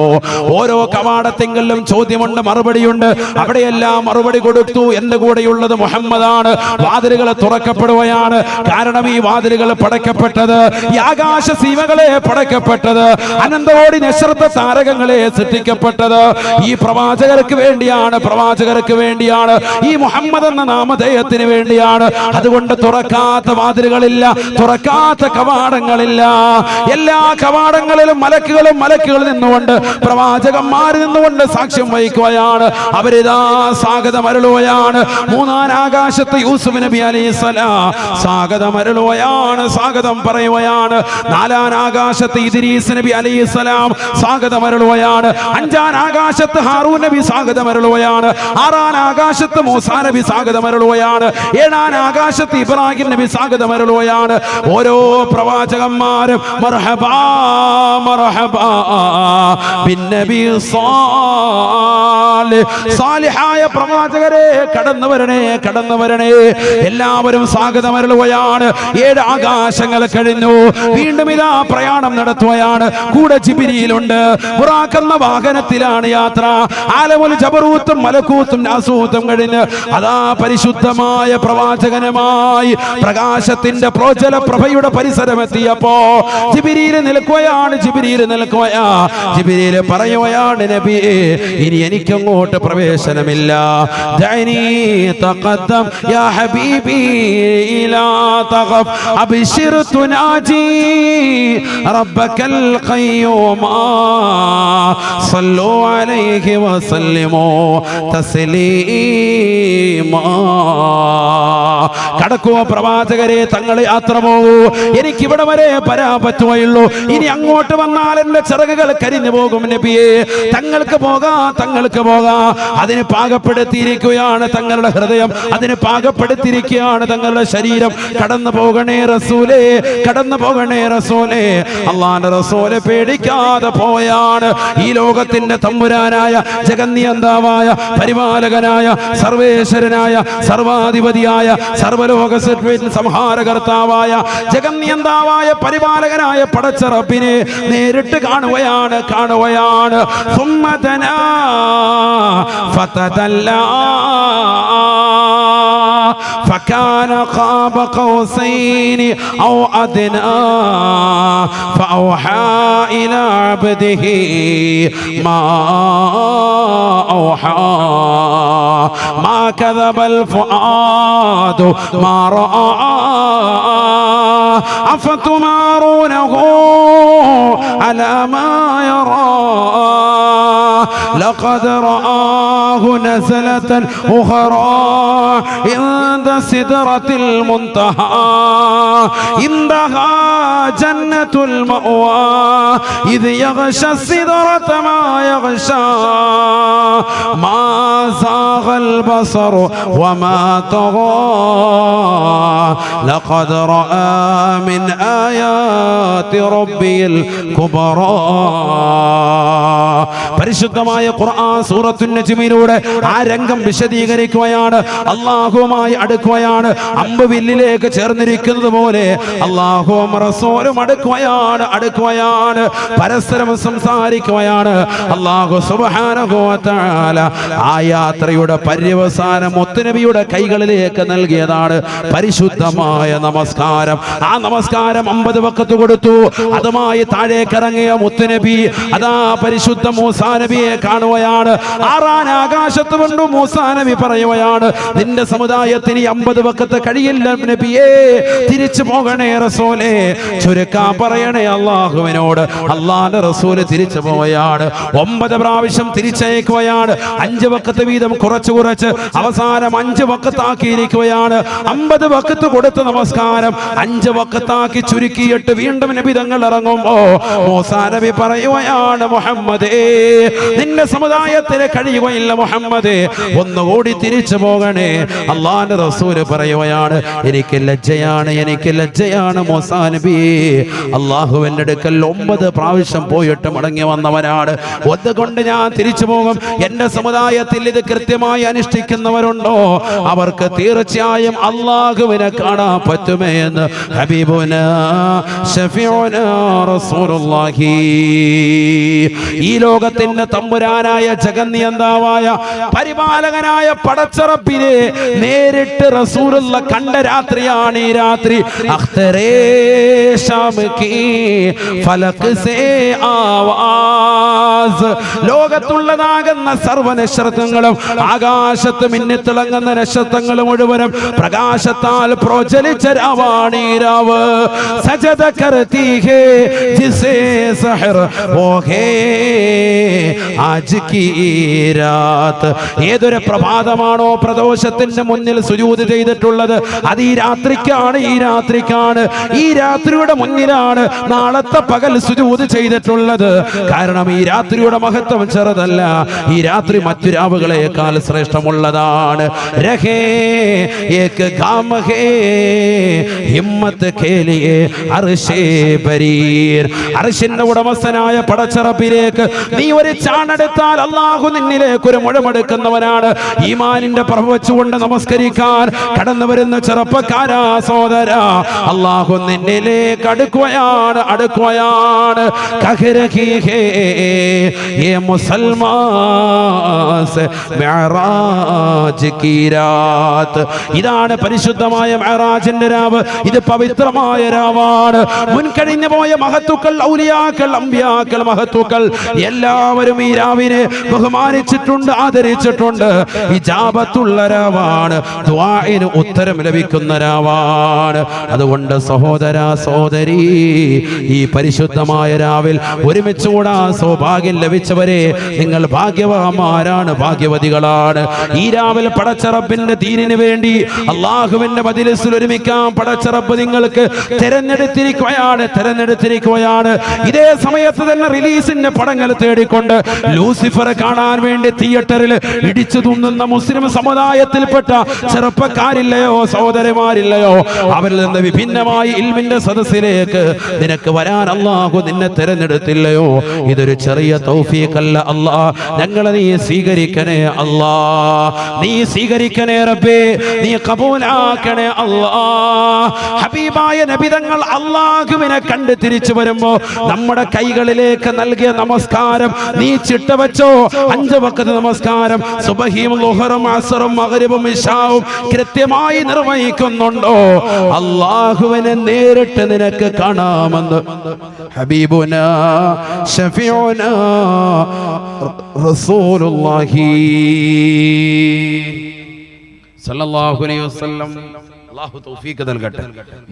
ഓരോ കവാടത്തിലും ചോദ്യമുണ്ട്, മറുപടിയുണ്ട്. അവിടെയെല്ലാം മറുപടി കൊടുത്തു. എന്റെ കൂടെയുള്ളത് മുഹമ്മദാണ്. വാതിലുകൾ തുറക്കപ്പെടുകയാണ്. കാരണം ഈ വാതിലുകൾ പടക്കപ്പെട്ടത്, ഈ ആകാശ സീമകളെ പടക്കപ്പെട്ടത്, അനന്തകോടി നക്ഷത്ര താരകങ്ങളെ സൃഷ്ടിക്കപ്പെട്ടത് ഈ പ്രവാചകർക്ക് വേണ്ടിയാണ്, പ്രവാചകർക്ക് വേണ്ടിയാണ്, ഈ മുഹമ്മദ് എന്ന നാമധേയത്തിന് വേണ്ടിയാണ്. അതുകൊണ്ട് തുറക്കാത്ത വാതിലുകളില്ല, തുറക്കാത്ത കവാടങ്ങളില്ല. എല്ലാ കവാടങ്ങളിലും മലക്കുകൾ നിന്നുകൊണ്ട്, പ്രവാചകന്മാർ നിന്നുകൊണ്ട് സാക്ഷ്യം വഹിക്കുകയാണ്. അവരിതാ സ്വാഗതം അരുളുകയാണ്. മൂന്നാം ആകാശത്ത് യൂസുഫ് നബി അലൈഹിസ്സലാം സ്വാഗതം അരുളുകയാണ്, സ്വാഗതം പറയുകയാണ്. നാലാം ആകാശത്ത് ഇദ്രീസ് നബി അലൈഹിസ്സലാം സ്വാഗതം അരുളുകയാണ്. അഞ്ചാം ആകാശത്ത് ഹാറൂൻ നബി സ്വാഗതം അരുളുകയാണ്. ആറാം ആകാശത്ത് മൂസാ നബി സ്വാഗതം അരുളുകയാണ്. ഏഴാം ആകാശത്ത് ഇബ്രാഹിം നബി സ്വാഗതം അരുളുകയാണ്. ഓരോ പ്രവാചകന്മാരും മർഹബാ മർഹബാ ബിൻ നബി സാലിഹ്, സാലിഹായ പ്രവാചകരെ കടന്നു വരണേ, കടന്നു വരണേ. എല്ലാവരും സ്വാഗതം അരുളുകയാണ്. 7 ആകാശങ്ങൾ കഴിഞ്ഞു. വീണ്ടും ഇതാ പ്രയാണം നടത്തുകയാണ്. കൂടെ ജിബ്രീലുണ്ട്. ബുറാഖ് എന്ന വാഹനത്തിലാണ് യാത്ര. ആലമുൽ ജബറൂത്തും മലക്കൂത്തും നാസൂത്തും കഴിഞ്ഞ് അതാ പരിശുദ്ധമായ പ്രവാചകനുമായി പ്രകാശത്തിന്റെ പ്രോജ്വല പ്രഭയുടെ പരിസരമെത്തിയപ്പോ ജിബ്രീൽ നിൽക്കുകയാണ്. ജിബ്രീൽ നിൽക്കുകയാ. ജിബ്രീൽ പറയുകയാണ്, നബിയേ, ഇനി എനിക്കങ്ങോട്ട് പ്രവേശനമില്ല. ദഅനി തഖദ്ദം യാ ഹബീബി ലാ തഖഫ് അബ്ശിർ തുനാജി റബ്ബക്കൽ ഖയ്യൂമ സല്ലു അലൈഹി വസല്ലിമു തസ്ലീമാ. കടക്കോ പ്രവാചകരെ, തങ്ങൾ യാത്ര പോകൂ. എനിക്ക് ഇവിടെ വരെ വരാൻ പറ്റുകയുള്ളൂ. ഇനി അങ്ങോട്ട് വന്നാൽ എന്റെ ചിറകുകൾ കരിഞ്ഞു പോകും നബിയെ. തങ്ങൾക്ക് പോകാം, തങ്ങൾക്ക് പോകാം. അതിന് പാകപ്പെടുത്തിയിരിക്കുകയാണ് തങ്ങളുടെ ഹൃദയം, അതിന് പാകപ്പെടുത്തിയിരിക്കുകയാണ് തങ്ങളുടെ ശരീരം. കടന്നു പോകണേ റസൂലേ, കടന്നു പോകണേ റസൂലേ. അല്ലാഹുവിന്റെ റസൂലെ പേടിക്കാതെ പോയാണ്. ഈ ലോകത്തിന്റെ തമ്പുരാനായ, ജഗന്നിയന്താവായ, പരിപാലകനായ, സർവേശ്വരനായ, സർവാധിപതിയായ, സർവലോക സംഹാരകർത്താവായ, ജഗന്നിയന്താവായ, പരിപാലകനായ പടച്ച റബ്ബിനെ നേരിട്ട് കാണുകയാണ്, കാണുകയാണ്. സുമ്മതനാ ഫതദല്ലാ فكان قاب قوسين أو أدنى فأوحى إلى عبده ما أوحى ما كذب الفؤاد ما رأى أفتمارونه على ما يرى لقد رآه نزلة أخرى عند سدرة المنتهى عندها جنة المأوى إذ يغشى السدرة ما يغشى ما زاغ البصر وما طغى لقد رأى من آيات ربي الكبرى. പരിശുദ്ധമായ ഖുർആൻ സൂറത്തുൻ നജ്മിലൂടെ ആ രംഗം വിശദീകരിക്കുകയാണ്. അല്ലാഹുവുമായി അടുക്കുകയാണ്. അമ്പ് വില്ലിലേക്ക് ചേർന്നിരിക്കുന്നത് പോലെ അല്ലാഹുവും റസൂലും റസൂലും അടുക്കുകയാണ്, പരസ്പരം സംസാരിക്കുകയാണ്. അല്ലാഹു സുബ്ഹാനഹു വ തആല ആ യാത്രയുടെ പര്യവസാനം മുത്തുനബിയുടെ കൈകളിലേക്ക് നൽകിയതാണ് പരിശുദ്ധമായ നമസ്കാരം. ആ നമസ്കാരം 50 വഖത്ത് കൊടുത്തു. അതുമായി താഴേക്ക് ഇറങ്ങിയ മുത്തുനബി അതാ പരിശുദ്ധ മൂസാ നബിയെ കാണുകയാണ്. ആറാൻ ആകാശത്ത് കൊണ്ട് മൂസാ നബി പറയുകയാണ്, നിന്റെ സമുദായത്തിന് 50 വഖത്ത് കഴിയില്ല നബിയേ, തിരിച്ചു പോകണേ റസൂലേ. ചുരുക്കാൻ പറയണേ അല്ലാഹുവിനോട്. അല്ലാഹുവിന്റെ റസൂല് തിരിച്ചു പോവുകയാണ്. 9 പ്രാവശ്യം തിരിച്ചയക്കുകയാണ്. 5 വഖത്ത് വീതം കുറച്ച് അവസാനം 5 വഖത്താക്കിയിരിക്കുകയാണ്. 50 വഖത്ത് കൊടുത്ത നമസ്കാരം 5 വഖത്താക്കി ചുരുക്കിയിട്ട് വീണ്ടും നബി തങ്ങൾ ഇറങ്ങുമ്പോ മൂസാ നബി പറയുകയാണ്, മുഹമ്മദേ നിന്റെ സമുദായത്തിന് കഴിയുകയില്ല മുഹമ്മദേ, ഒന്നുകൂടി തിരിച്ചു പോകണേ. അല്ലാഹുവിന്റെ റസൂല് പറയുകയാണ്, എനിക്ക് ലജ്ജയാണ് മൂസാ നബി. അല്ലാഹുവിന്റെ അടുക്കൽ 9 പ്രാവശ്യം പോയിട്ട് മടങ്ങി വന്നവനാണ്. അതുകൊണ്ട് ഞാൻ തിരിച്ചു പോകും. എന്റെ സമുദായത്തിൽ ഇത് കൃത്യമായി അനുഷ്ഠിക്കുന്നവരുണ്ടോ അവർക്ക് തീർച്ചയായും അല്ലാഹുവിനെ കാണാൻ പറ്റുമേ എന്ന് ഹബീബുനാ ശഫീഉനാ റസൂലുള്ളാഹി. ഈ ലോകത്തിന്റെ തമ്പുരാനായ ജഗന്നിയന്താവായ പരിപാലകനായ പടച്ചറപ്പിനെ നേരിട്ട് റസൂലുള്ള കണ്ട രാത്രിയാണ് ഈ രാത്രി. അഖ്തറേ ശാം കീ ഫലക് സേ ആവാസ്, ലോകത്തുള്ളതാകുന്ന സർവ്വ നക്ഷത്രങ്ങളും ആകാശത്ത് മിന്നിത്തിളങ്ങുന്ന നക്ഷത്രങ്ങൾ മുഴുവനും പ്രകാശത്താൽ പ്രോജ്വലിച്ച രാവാണ് ഈ രാവ്. സജദ കർത്തി ഹേ ജിസേ സഹർ വോ ഹേ ആജ് കീ രാത്. ഏതൊരു പ്രഭാതമാണോ പ്രദോഷത്തിന്റെ മുന്നിൽ സുജൂദ് ചെയ്തിട്ടുള്ളത് അത് ഈ രാത്രിക്കാണ്. ഈ രാത്രിയുടെ മുന്നിലാണ് നാളത്തെ പകൽ സുജൂദ് ചെയ്തിട്ടുള്ളത്. കാരണം ഈ രാത്രിയുടെ മഹത്വം ചെറുതല്ല. ഈ രാത്രി മറ്റു രാവുകളെക്കാൾ ശ്രേഷ്ഠമുള്ളതാണ്. രഹേ ഏക് ഗാം ഹേ ഹിമ്മത്ത് കേ ലിയേ അർശേ ബരീർ. അർശിന്റെ ഉടമസ്ഥനായ പടച്ചറപ്പിലേക്ക് നീ ഒരു ചാണെടുത്താൽ അല്ലാഹു നിന്നിലേക്ക് ഒരു മുഴമെടുക്കുന്നവനാണ്. ഈമാനിന്റെ പ്രഭ വെച്ചുകൊണ്ട് നമസ്കരിക്കാൻ കടന്നു വരുന്ന ചെറുപ്പക്കാരാ സഹോദരാ, അല്ലാഹു നിന്നിലേക്ക് അടുക്കുകയാണ്. കഹ്രഹി ഹേ യേ മുസൽമാൻ സേ മിഅ്റാജ് കീ രാത്. ഇതാണ് പരിശുദ്ധമായ മിഅ്റാജിന്റെ രാവ്. ഇത് പവിത്രമായ രാവാണ്. മുൻകഴിഞ്ഞു പോയ മഹത്തുക്കൾ, ഔലിയാക്കൾ, അമ്പിയാക്കൾ, മഹത്തുക്കൾ എല്ലാവരും ഈ രാവിനെ ബഹുമാനിച്ചിട്ടുണ്ട്, ആദരിച്ചിട്ടുണ്ട്. ഇജാബത്തുള്ള രാവാണ്, ദുആഇന് ഉത്തരം ലഭിക്കുന്ന രാവാണ്. അതുകൊണ്ട് സഹോദരാ സഹോദരി, ഈ പരിശുദ്ധമായ രാവിൽ ഒരുമിച്ച് കൂടാൻ സൗഭാഗ്യം ലഭിച്ചവരെ നിങ്ങൾ ഭാഗ്യവാന്മാരാണ്, ഭാഗ്യവതികളാണ്. ഈ രാവിൽ പടച്ചറപ്പിന്റെ ദീനിന് വേണ്ടി അല്ലാഹുവിന്റെ മജ്‌ലിസിൽ ഒരുമിക്കാൻ പടച്ചറപ്പ് നിങ്ങൾക്ക് തെരഞ്ഞെടുത്തിരിക്കുകയാണ്. ഇതേ സമയത്ത് തന്നെ റിലീസിന്റെ പടങ്ങൾ തേടിക്കൊണ്ട് ലൂസിഫറെ കാണാൻ വേണ്ടി തിയേറ്ററിൽ ഇടിച്ചു തുന്നുന്ന മുസ്ലിം സമുദായത്തിൽപ്പെട്ട ചെറുപ്പക്കാരില്ലയോ, സഹോദരന്മാരില്ലയോ, അവരിൽ നിന്ന് വിഭിന്നമായി ഇൽമിന്റെ സദസ്സിലേക്ക് നിനക്ക് വരാൻ അല്ലാഹു നിന്നെ തെരഞ്ഞെടുത്തില്ലയോ? ഇതൊരു ചെറിയ തൗഫീഖല്ല അല്ലാ. ഞങ്ങളെ നീ സ്വീകരിക്കണേ അല്ലാ, നീ സ്വീകരിക്കണേ റബ്ബേ, നീ കബൂലാക്കണേ അല്ലാ. ഹബീബായ നബിതങ്ങൾ അല്ലാഹുവിനെ കണ്ട് തിരിച്ചു വരുമ്പോ നമ്മുടെ കൈകളിലേക്ക് നൽകിയ നമസ്കാരം നീ ചിട്ട വെച്ചോ. 5 വഖത്ത് നമസ്കാരം സുബഹിയും ളുഹറും അസ്റും മഗ്രിബും ഇശാവും കൃത്യമായി നിർവഹിക്കുന്നുണ്ടോ? അല്ലാഹുവിനെ നേരിട്ട് നിനക്ക് കാണാമെന്ന് ഹബീബുനാ ശഫീഉനാ റസൂലുള്ളാഹി സല്ലല്ലാഹു അലൈഹി വസല്ലം. അല്ലാഹു തൗഫീഖ് നൽകട്ടെ.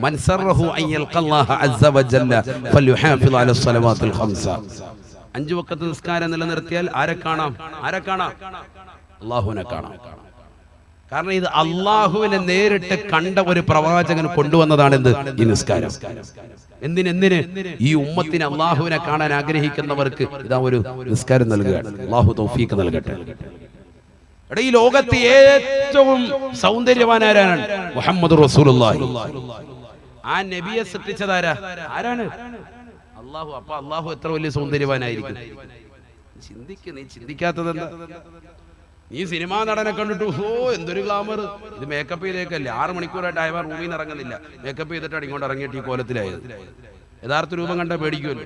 മൻ സറഹു അൻ യൽഖല്ലാഹ അസ്സ വജല്ല ഫൽയുഹാഫിദ് അലാ സ്വലവാത്തിൽ ഖംസ. 5 വഖത്ത് നിസ്കാരം നിലനിർത്തിയാൽ ആരെ കാണാം? അല്ലാഹുവിനെ കാണാം. കാരണം ഇത് അല്ലാഹുവിനെ നേരിട്ട് കണ്ട ഒരു പ്രവാചകൻ കൊണ്ടുവന്നതാണ് ഈ നിസ്കാരം. എന്തിന് ഈ ഉമ്മത്തിന് അല്ലാഹുവിനെ കാണാൻ ആഗ്രഹിക്കുന്നവർക്ക് ഇതാ ഒരു നിസ്കാരം നൽകുകയാണ്. അല്ലാഹു തൗഫീഖ് നൽകട്ടെ. ഈ ലോകത്ത് ഏറ്റവും സൗന്ദര്യവാനാരാണ്? മുഹമ്മദ് റസൂലുള്ളാഹി. ആ നബിയെ സൃഷ്ടിച്ചതാരാ? ആരാണ്? അല്ലാഹു. അപ്പൊ അല്ലാഹു എത്ര വലിയ സൗന്ദര്യവാനായിരിക്കും? നീ ചിന്തിക്കാത്തത് എന്താ? നീ സിനിമാ നടനെ കണ്ടിട്ട് എന്തൊരു ഗ്ലാമർ, ഇത് മേക്കപ്പ് ചെയ്തേക്കല്ലേ? 6 മണിക്കൂറായിട്ട് അയവാൻ റൂമിൽ നിന്ന് ഇറങ്ങുന്നില്ല, മേക്കപ്പ് ചെയ്തിട്ടാണ് ഇങ്ങോട്ട് ഇറങ്ങിയിട്ട് ഈ കോലത്തിലായത്. യഥാർത്ഥ രൂപം കണ്ട പേടിക്കുമല്ലോ.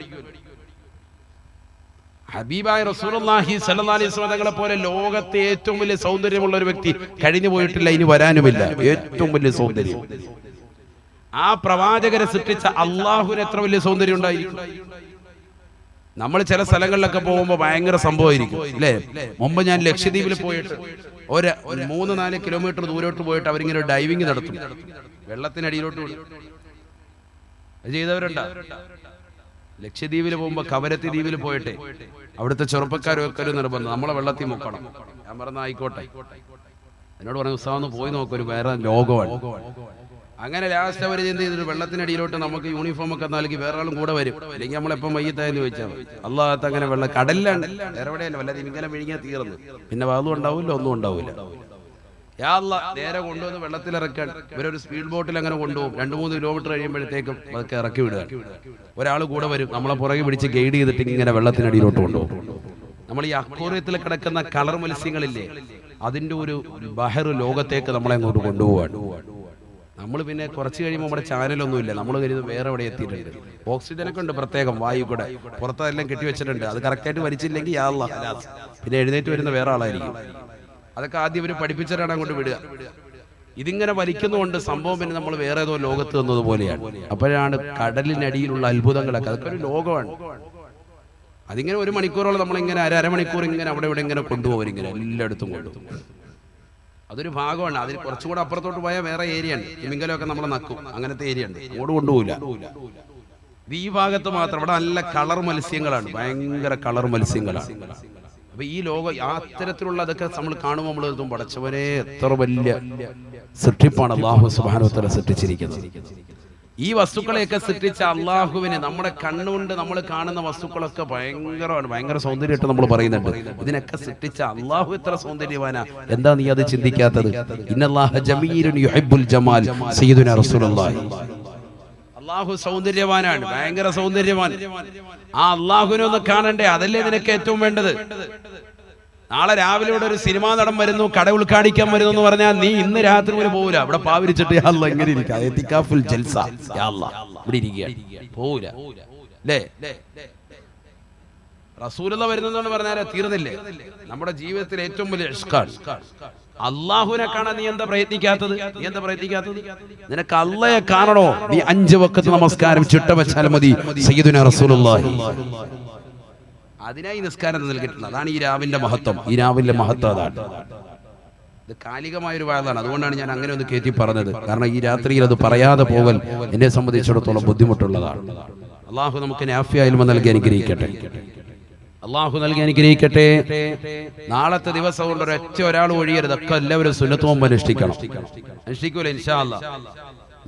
ഹബീബായ റസൂലുള്ളാഹി സ്വല്ലല്ലാഹി അലൈഹി വസല്ലം തങ്ങളെ പോലെ ലോകത്തെ ഏറ്റവും വലിയ സൗന്ദര്യമുള്ള ഒരു വ്യക്തി കഴിഞ്ഞു പോയിട്ടില്ല, ഇനി വരാനുമില്ല. ഏറ്റവും വലിയ സൗന്ദര്യം. ആ പ്രവാചകരെ സൃഷ്ടിച്ച അള്ളാഹുവിന് എത്ര വലിയ സൗന്ദര്യം ഉണ്ടായിരിക്കും. നമ്മൾ ചില സ്ഥലങ്ങളിലൊക്കെ പോകുമ്പോൾ ഭയങ്കര സംഭവമായിരിക്കും അല്ലേ. മുമ്പ് ഞാൻ ലക്ഷദ്വീപിൽ പോയിട്ട് ഒരു 3-4 കിലോമീറ്റർ ദൂരോട്ട് പോയിട്ട് അവരിങ്ങനെ ഡൈവിങ് നടത്തും, വെള്ളത്തിനടിയിലോട്ട് വിടും. അത് ചെയ്തവരുണ്ടാ? ലക്ഷദ്വീപിൽ പോകുമ്പോൾ കവരത്തി ദ്വീപിൽ പോയിട്ട് അവിടുത്തെ ചെറുപ്പക്കാരൊക്കെ ഒരു നിർബന്ധം, നമ്മളെ വെള്ളത്തിൽ മുക്കണം. ഞാൻ പറഞ്ഞ ആയിക്കോട്ടെ. എന്നോട് പറഞ്ഞു ഉസ്താദ് പോയി നോക്കും, ഒരു വേറെ ലോകമാണ്. അങ്ങനെ ലാസ്റ്റ് അവർ എന്ത് ചെയ്തിട്ട് വെള്ളത്തിനടിയിലോട്ട് നമുക്ക് യൂണിഫോം ഒക്കെ നൽകി വേറെ ആളും കൂടെ വരും. അല്ലെങ്കിൽ നമ്മളെപ്പം വൈകിട്ടായെന്ന് ചോദിച്ചാൽ അള്ളാഹത്ത് അങ്ങനെ വെള്ളം കടലിലാണ്, വേറെ എവിടെയല്ല. വല്ല ഇങ്ങനെ വിഴിഞ്ഞാൽ തീർന്നു, പിന്നെ വാതും ഉണ്ടാവില്ല, ഒന്നും ഉണ്ടാവില്ല. യാ അല്ലാഹ് നേരെ കൊണ്ടുവന്ന് വെള്ളത്തിലിറക്കാൻ ഇവരൊരു സ്പീഡ് ബോട്ടിൽ അങ്ങനെ കൊണ്ടുപോകും. 2-3 കിലോമീറ്റർ കഴിയുമ്പോഴത്തേക്കും അതൊക്കെ ഇറക്കി വിടുക. ഒരാൾ കൂടെ വരും, നമ്മളെ പുറകെ പിടിച്ച് ഗൈഡ് ചെയ്തിട്ട് ഇങ്ങനെ വെള്ളത്തിനടിയിലോട്ട് കൊണ്ടുപോകും. നമ്മൾ ഈ അക്വേറിയത്തിൽ കിടക്കുന്ന കളർ മത്സ്യങ്ങളില്ലേ, അതിൻ്റെ ഒരു ബഹർ ലോകത്തേക്ക് നമ്മളെ അങ്ങോട്ട് കൊണ്ടുപോവാണ്. നമ്മൾ പിന്നെ കുറച്ച് കഴിയുമ്പോൾ നമ്മുടെ ചാനലൊന്നുമില്ല, നമ്മൾ കരുതും വേറെ എവിടെ എത്തിയിട്ടുണ്ട്. ഓക്സിജനൊക്കെ ഉണ്ട് പ്രത്യേകം, വായു കൂടെ പുറത്തെല്ലാം കെട്ടിവെച്ചിട്ടുണ്ട്. അത് കറക്റ്റായിട്ട് വലിച്ചില്ലെങ്കിൽ യാ അല്ലാഹ് പിന്നെ എഴുന്നേറ്റ് വരുന്ന വേറെ ആളായിരിക്കും. അതൊക്കെ ആദ്യം ഇവർ പഠിപ്പിച്ചിട്ടാണ് അങ്ങോട്ട് വിടുക. ഇതിങ്ങനെ വലിക്കുന്നതുകൊണ്ട് സംഭവം പിന്നെ നമ്മൾ വേറെ ഏതോ ലോകത്ത് നിന്നതുപോലെയാണ്. അപ്പോഴാണ് കടലിനടിയിലുള്ള അത്ഭുതങ്ങളൊക്കെ, അതൊക്കെ ഒരു ലോകമാണ്. അതിങ്ങനെ 1 മണിക്കൂറോളം നമ്മളിങ്ങനെ അരമണിക്കൂർ ഇങ്ങനെ അവിടെ ഇവിടെ ഇങ്ങനെ കൊണ്ടുപോകും, ഇങ്ങനെ എല്ലായിടത്തും കൊണ്ടുപോകും. അതൊരു ഭാഗമാണ്. അതിൽ കുറച്ചുകൂടെ അപ്പുറത്തോട്ട് പോയാൽ വേറെ ഏരിയ ഉണ്ട്, തിമിംഗലമൊക്കെ നമ്മളെ നക്കും, അങ്ങനത്തെ ഏരിയ ഉണ്ട്, അങ്ങോട്ട് കൊണ്ടുപോകില്ല. ഇത് ഈ ഭാഗത്ത് മാത്രം. ഇവിടെ നല്ല കളർ മത്സ്യങ്ങളാണ്, ഭയങ്കര കളർ മത്സ്യങ്ങളാണ്. അപ്പൊ ഈ ലോകം അത്തരത്തിലുള്ള അതൊക്കെ നമ്മൾ കാണുമ്പോൾ നമ്മൾ എഴുതും പടച്ചവനെ എത്ര വലിയ സൃഷ്ടിപ്പാണ് അല്ലാഹു സുബ്ഹാനഹു വ തആല സൃഷ്ടിച്ചിരിക്കുന്നത്. ഈ വസ്തുക്കളെയൊക്കെ സൃഷ്ടിച്ച അള്ളാഹുവിനെ നമ്മുടെ കണ്ണുകൊണ്ട് നമ്മൾ കാണുന്ന വസ്തുക്കളൊക്കെ ഭയങ്കരമാണ്, ഭയങ്കര സൗന്ദര്യമായിട്ട് നമ്മൾ പറയുന്നുണ്ട്. ഇതിനൊക്കെ സൃഷ്ടിച്ച അള്ളാഹു എത്ര സൗന്ദര്യവാനാ, എന്താ നീ അത് ചിന്തിക്കാത്തത്? ഇന്നല്ലാഹ ജമീലുൻ യുഹിബ്ബുൽ ജമാൽ സയ്യിദുനാ റസൂലുള്ളാഹി. അള്ളാഹു സൗന്ദര്യവാനാണ്, ഭയങ്കര സൗന്ദര്യവാൻ. ആ അള്ളാഹുവിനെ ഒന്ന് കാണണ്ടേ, അതല്ലേ നിനക്ക് ഏറ്റവും വേണ്ടത്. നാളെ രാവിലെ ഇവിടെ ഒരു സിനിമാ നടൻ വരുന്നു, കട ഉദ്ഘാടിക്കാൻ വരുന്നു എന്ന് പറഞ്ഞാൽ നീ ഇന്ന് രാത്രി പോലും പോവില്ല. ഇവിടെ പാവിരിച്ചിട്ട് യാ അല്ലാഹ് ഇങ്ങനെ ഇരിക്കുക, ഇത്തികാഫുൽ ജൽസ യാ അല്ലാഹ് ഇവിടെ ഇരിക്കുക, പോവില്ല അല്ലേ. റസൂലുള്ളാഹി വരുന്നെന്ന് പറഞ്ഞാൽ തീർന്നില്ലേ. നമ്മുടെ ജീവിതത്തിൽ ഏറ്റവും വലിയ ഇഷ്കാണ്. അള്ളാഹുവിനെ കാണാൻ നീ എന്താ പ്രയത്നിക്കാത്തത്? നിനക്ക് അള്ളയെ കാണണോ? നീ 5 വഖത്ത് നമസ്കാരം ചിട്ട വെച്ചാൽ മതി. സയ്യിദുനാ റസൂലുള്ളാഹി അതിനായി നിസ്കാരം നൽകിയിട്ടുണ്ട്. അതാണ് ഈ രാവിന്റെ മഹത്വം. ഈ രാവിലെ മഹത്വം അതാണ്. ഇത് കാലികമായൊരു വാദമാണ്. അതുകൊണ്ടാണ് ഞാൻ അങ്ങനെ ഒന്ന് കയറ്റി പറഞ്ഞത്. കാരണം ഈ രാത്രിയിൽ അത് പറയാതെ പോകൽ എന്നെ സംബന്ധിച്ചിടത്തോളം ബുദ്ധിമുട്ടുള്ളതാണ്. അള്ളാഹു നമുക്ക് നാഫിയ ഇൽമ നൽകി അനുഗ്രഹിക്കട്ടെ. നാളത്തെ ദിവസം കൊണ്ട് ഒരാൾ ഒഴിയരുത്. ഒക്കെ എല്ലാവരും സുന്നത്ത് നോമ്പ് അനുഷ്ഠിക്കൂല ഇൻഷാ അല്ലാഹ്.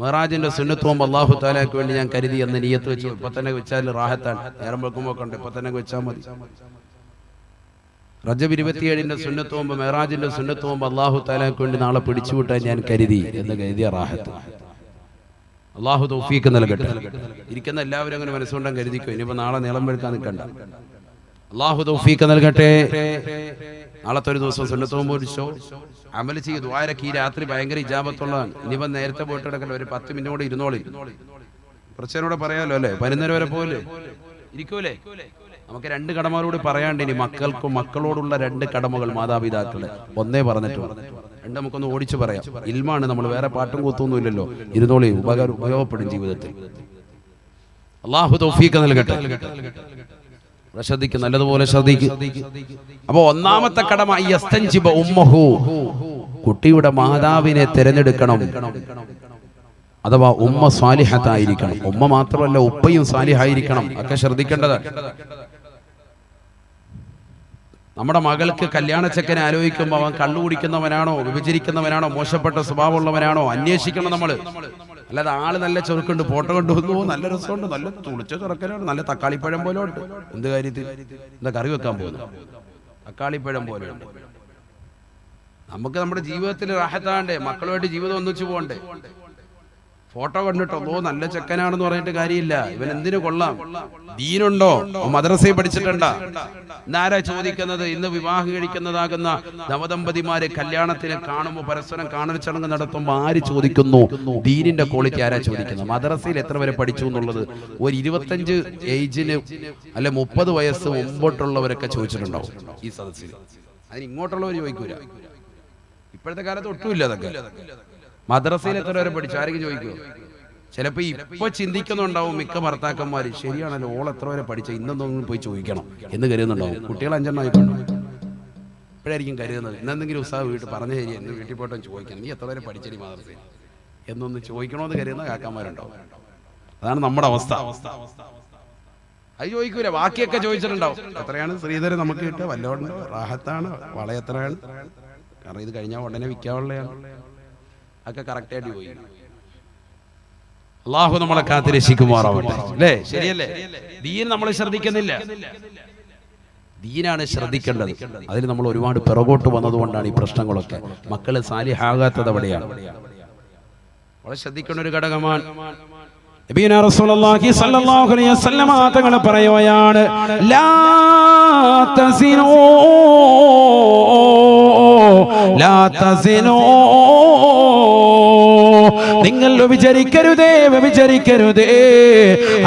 മെഹറാജിന്റെ സുന്നത്ത് നോമ്പ് അല്ലാഹു തആലയ്ക്ക് വേണ്ടി ഞാൻ കരുതി എന്ന് നിയ്യത്ത് വെച്ചു. ഇപ്പൊ തന്നെ വെച്ചാൽ റാഹത്താണ്. നേരം വെക്കുമ്പോൾ കണ്ട് ഇപ്പൊ തന്നെ വെച്ചാൽ മതി. റജബ് 27-ന്റെ സുന്നത്ത് നോമ്പ്, മെഹറാജിന്റെ സുന്നത്ത് നോമ്പ് അല്ലാഹു തആലയ്ക്ക് വേണ്ടി നാളെ പിടിച്ചുവിട്ടാൻ ഞാൻ കരുതിയ റാഹത്ത്. അല്ലാഹു തൗഫീഖ് നൽകട്ടെ. ഇരിക്കുന്ന എല്ലാവരും അങ്ങനെ മനസ്സുകൊണ്ടാൻ കരുതിക്കോ. ഇനിയിപ്പോ നാളെ നീളം വെക്കാൻ നിൽക്കണ്ട. അല്ലാഹു തൗഫീഖ് നൽകട്ടെ. നാളത്തെ ഒരു ദിവസം സുന്നത്ത് നോമ്പ് പിടിച്ചോ, അമൽ ചെയ്ത് ദുആരക്ക്. ഈ രാത്രി ഭയങ്കര ഇജാബത്തുള്ളതാണ്. ഇനിയിപ്പം നേരത്തെ പോയിട്ട് കിടക്കല്ലോ, ഒരു 10 മിനിറ്റ് കൂടെ ഇരുന്നോളി. കുറച്ചേനോടെ പറയാലോ അല്ലേ, 11 വരെ പോലെ ഇരിക്കൂലേ. നമുക്ക് 2 കടമകളോട് പറയാണ്ട്. ഇനി മക്കളോടുള്ള 2 കടമകൾ മാതാപിതാക്കള് ഒന്നേ പറഞ്ഞിട്ടുള്ളൂ. 2 നമുക്കൊന്ന് ഓടിച്ചു പറയാം. ഇൽമാണ്, നമ്മൾ വേറെ പാട്ടും കൂത്തൊന്നും ഇല്ലല്ലോ. ഇരുന്നോളി, ഉപയോഗപ്പെടും ജീവിതത്തിൽ. അല്ലാഹു തൗഫീഖ് നൽകട്ടെ. ശ്രദ്ധിക്കും, നല്ലതുപോലെ ശ്രദ്ധിക്കും. അപ്പൊ ഒന്നാമത്തെ കടമ യസ്തൻജിബ ഉമ്മഹു, കുട്ടിയുടെ മാതാവിനെ തിരഞ്ഞെടുക്കണം. അഥവാ ഉമ്മ സ്വാലിഹത്തായിരിക്കണം. ഉമ്മ മാത്രമല്ല ഉപ്പയും സ്വാലിഹായിരിക്കണം. ഒക്കെ ശ്രദ്ധിക്കേണ്ടതാണ്. നമ്മുടെ മകൾക്ക് കല്യാണച്ചക്കനെ ആലോചിക്കുമ്പോൾ അവൻ കള്ളു കുടിക്കുന്നവനാണോ, വിഭജിക്കുന്നവനാണോ, മോശപ്പെട്ട സ്വഭാവമുള്ളവനാണോ അന്വേഷിക്കണം നമ്മൾ. അല്ലാതെ ആള് നല്ല ചെറുക്കുണ്ട്, ഫോട്ടോ കൊണ്ടുവന്നു, നല്ല രസമുണ്ട്, നല്ല തുളിച്ച ചെറുക്കനാണ്, നല്ല തക്കാളിപ്പഴം പോലെ ഉണ്ട്. എന്ത് കാര്യത്തിൽ? എന്താ കറി വെക്കാൻ പോകുന്നു? തക്കാളിപ്പഴം പോലെ ഉണ്ട്. നമുക്ക് നമ്മുടെ ജീവിതത്തിൽ റാഹത്താണ്ടേ, മക്കളുമായിട്ട് ജീവിതം ഒന്നിച്ചു പോകണ്ടേ. ഫോട്ടോ കണ്ടിട്ടോ നല്ല ചെക്കനാണെന്ന് പറഞ്ഞിട്ട് കാര്യമില്ല. ഇവൻ എന്തിനു കൊള്ളാം? ദീനുണ്ടോ? മദ്രസയിൽ പഠിച്ചിട്ടുണ്ടാ? ഇന്നാരാ ചോദിക്കുന്നത്? ഇന്ന് വിവാഹം കഴിക്കുന്നതാകുന്ന നവദമ്പതിമാര് കല്യാണത്തിന് കാണുമ്പോൾ പരസ്പരം കാണൽ ചടങ്ങ് നടത്തുമ്പോൾ ആര് ചോദിക്കുന്നു? ദീനിന്റെ ക്വാളിറ്റി ആരാ ചോദിക്കുന്നത്? മദ്രസയിൽ എത്ര വരെ പഠിച്ചു എന്നുള്ളത് ഒരു 25 ഏജിന് അല്ലെ 30 വയസ്സ് മുമ്പോട്ടുള്ളവരൊക്കെ ചോദിച്ചിട്ടുണ്ടാവും ഈ സദസ്സിൽ. അതിന് ഇങ്ങോട്ടുള്ളവർ ചോദിക്കൂല. ഇപ്പോഴത്തെ കാലത്ത് ഒട്ടുമില്ല അതൊക്കെ. മദ്രസയിൽ എത്ര വരെ പഠിച്ചു ആരെങ്കിലും ചോദിക്കുമോ? ചിലപ്പോ ഇപ്പൊ ചിന്തിക്കുന്നുണ്ടാവും മിക്ക ഭർത്താക്കന്മാര്, ശരിയാണല്ലോ ഓൾ എത്ര വരെ പഠിച്ച, ഇന്നൊന്നും പോയി ചോദിക്കണം എന്ന് കരുതുന്നുണ്ടാവും. കുട്ടികൾ 5 ആയിട്ടുണ്ട്. ഇപ്പോഴായിരിക്കും കരുതുന്നത് ഇന്നെന്തെങ്കിലും ഉത്സാഹം വീട്ടിൽ പറഞ്ഞു ശരി എന്ന് വീട്ടിൽ പോയിട്ട് ചോദിക്കണം, നീ എത്ര വരെ പഠിച്ചടി മദ്രസയിൽ എന്നൊന്ന് ചോദിക്കണമെന്ന് കരുതുന്ന കാക്കന്മാരുണ്ടാവും. അതാണ് നമ്മുടെ അവസ്ഥ. അത് ചോദിക്കൂല, ബാക്കിയൊക്കെ ചോദിച്ചിട്ടുണ്ടാവും. എത്രയാണ് ശ്രീധരൻ നമുക്ക് കിട്ടുക, വല്ലോണ്ടോ, റാഹത്താണ്, വള എത്രയാണ്, കാരണം ഇത് കഴിഞ്ഞാൽ ഉടനെ വിൽക്കാനുള്ളതാണ്. ഒക്കെ കറക്റ്റായിട്ട് പോയി. അള്ളാഹു നമ്മളെ കാത്തിരക്ഷിക്കുമാറാവട്ടെ. അല്ലേ? ശരിയല്ലേ? ദീൻ നമ്മൾ ശ്രദ്ധിക്കുന്നില്ല. ദീനാണ് ശ്രദ്ധിക്കേണ്ടത്. അതിൽ നമ്മൾ ഒരുപാട് പിറകോട്ട് വന്നതുകൊണ്ടാണ് ഈ പ്രശ്നങ്ങളൊക്കെ. മക്കള് സാലിഹാകാത്തത് അവിടെയാണ്. വളരെ ശ്രദ്ധിക്കേണ്ട ഒരു ഘടകമാണ്. നബിയുന റസൂലുള്ളാഹി സ്വല്ലല്ലാഹു അലൈഹി വസല്ലം തങ്ങൾ പറയുകയാണ്, ലാ തസിനൂ ലാ തസിനൂ, നിങ്ങൾ വ്യഭിചരിക്കരുതേ, വ്യഭിചരിക്കരുതേ.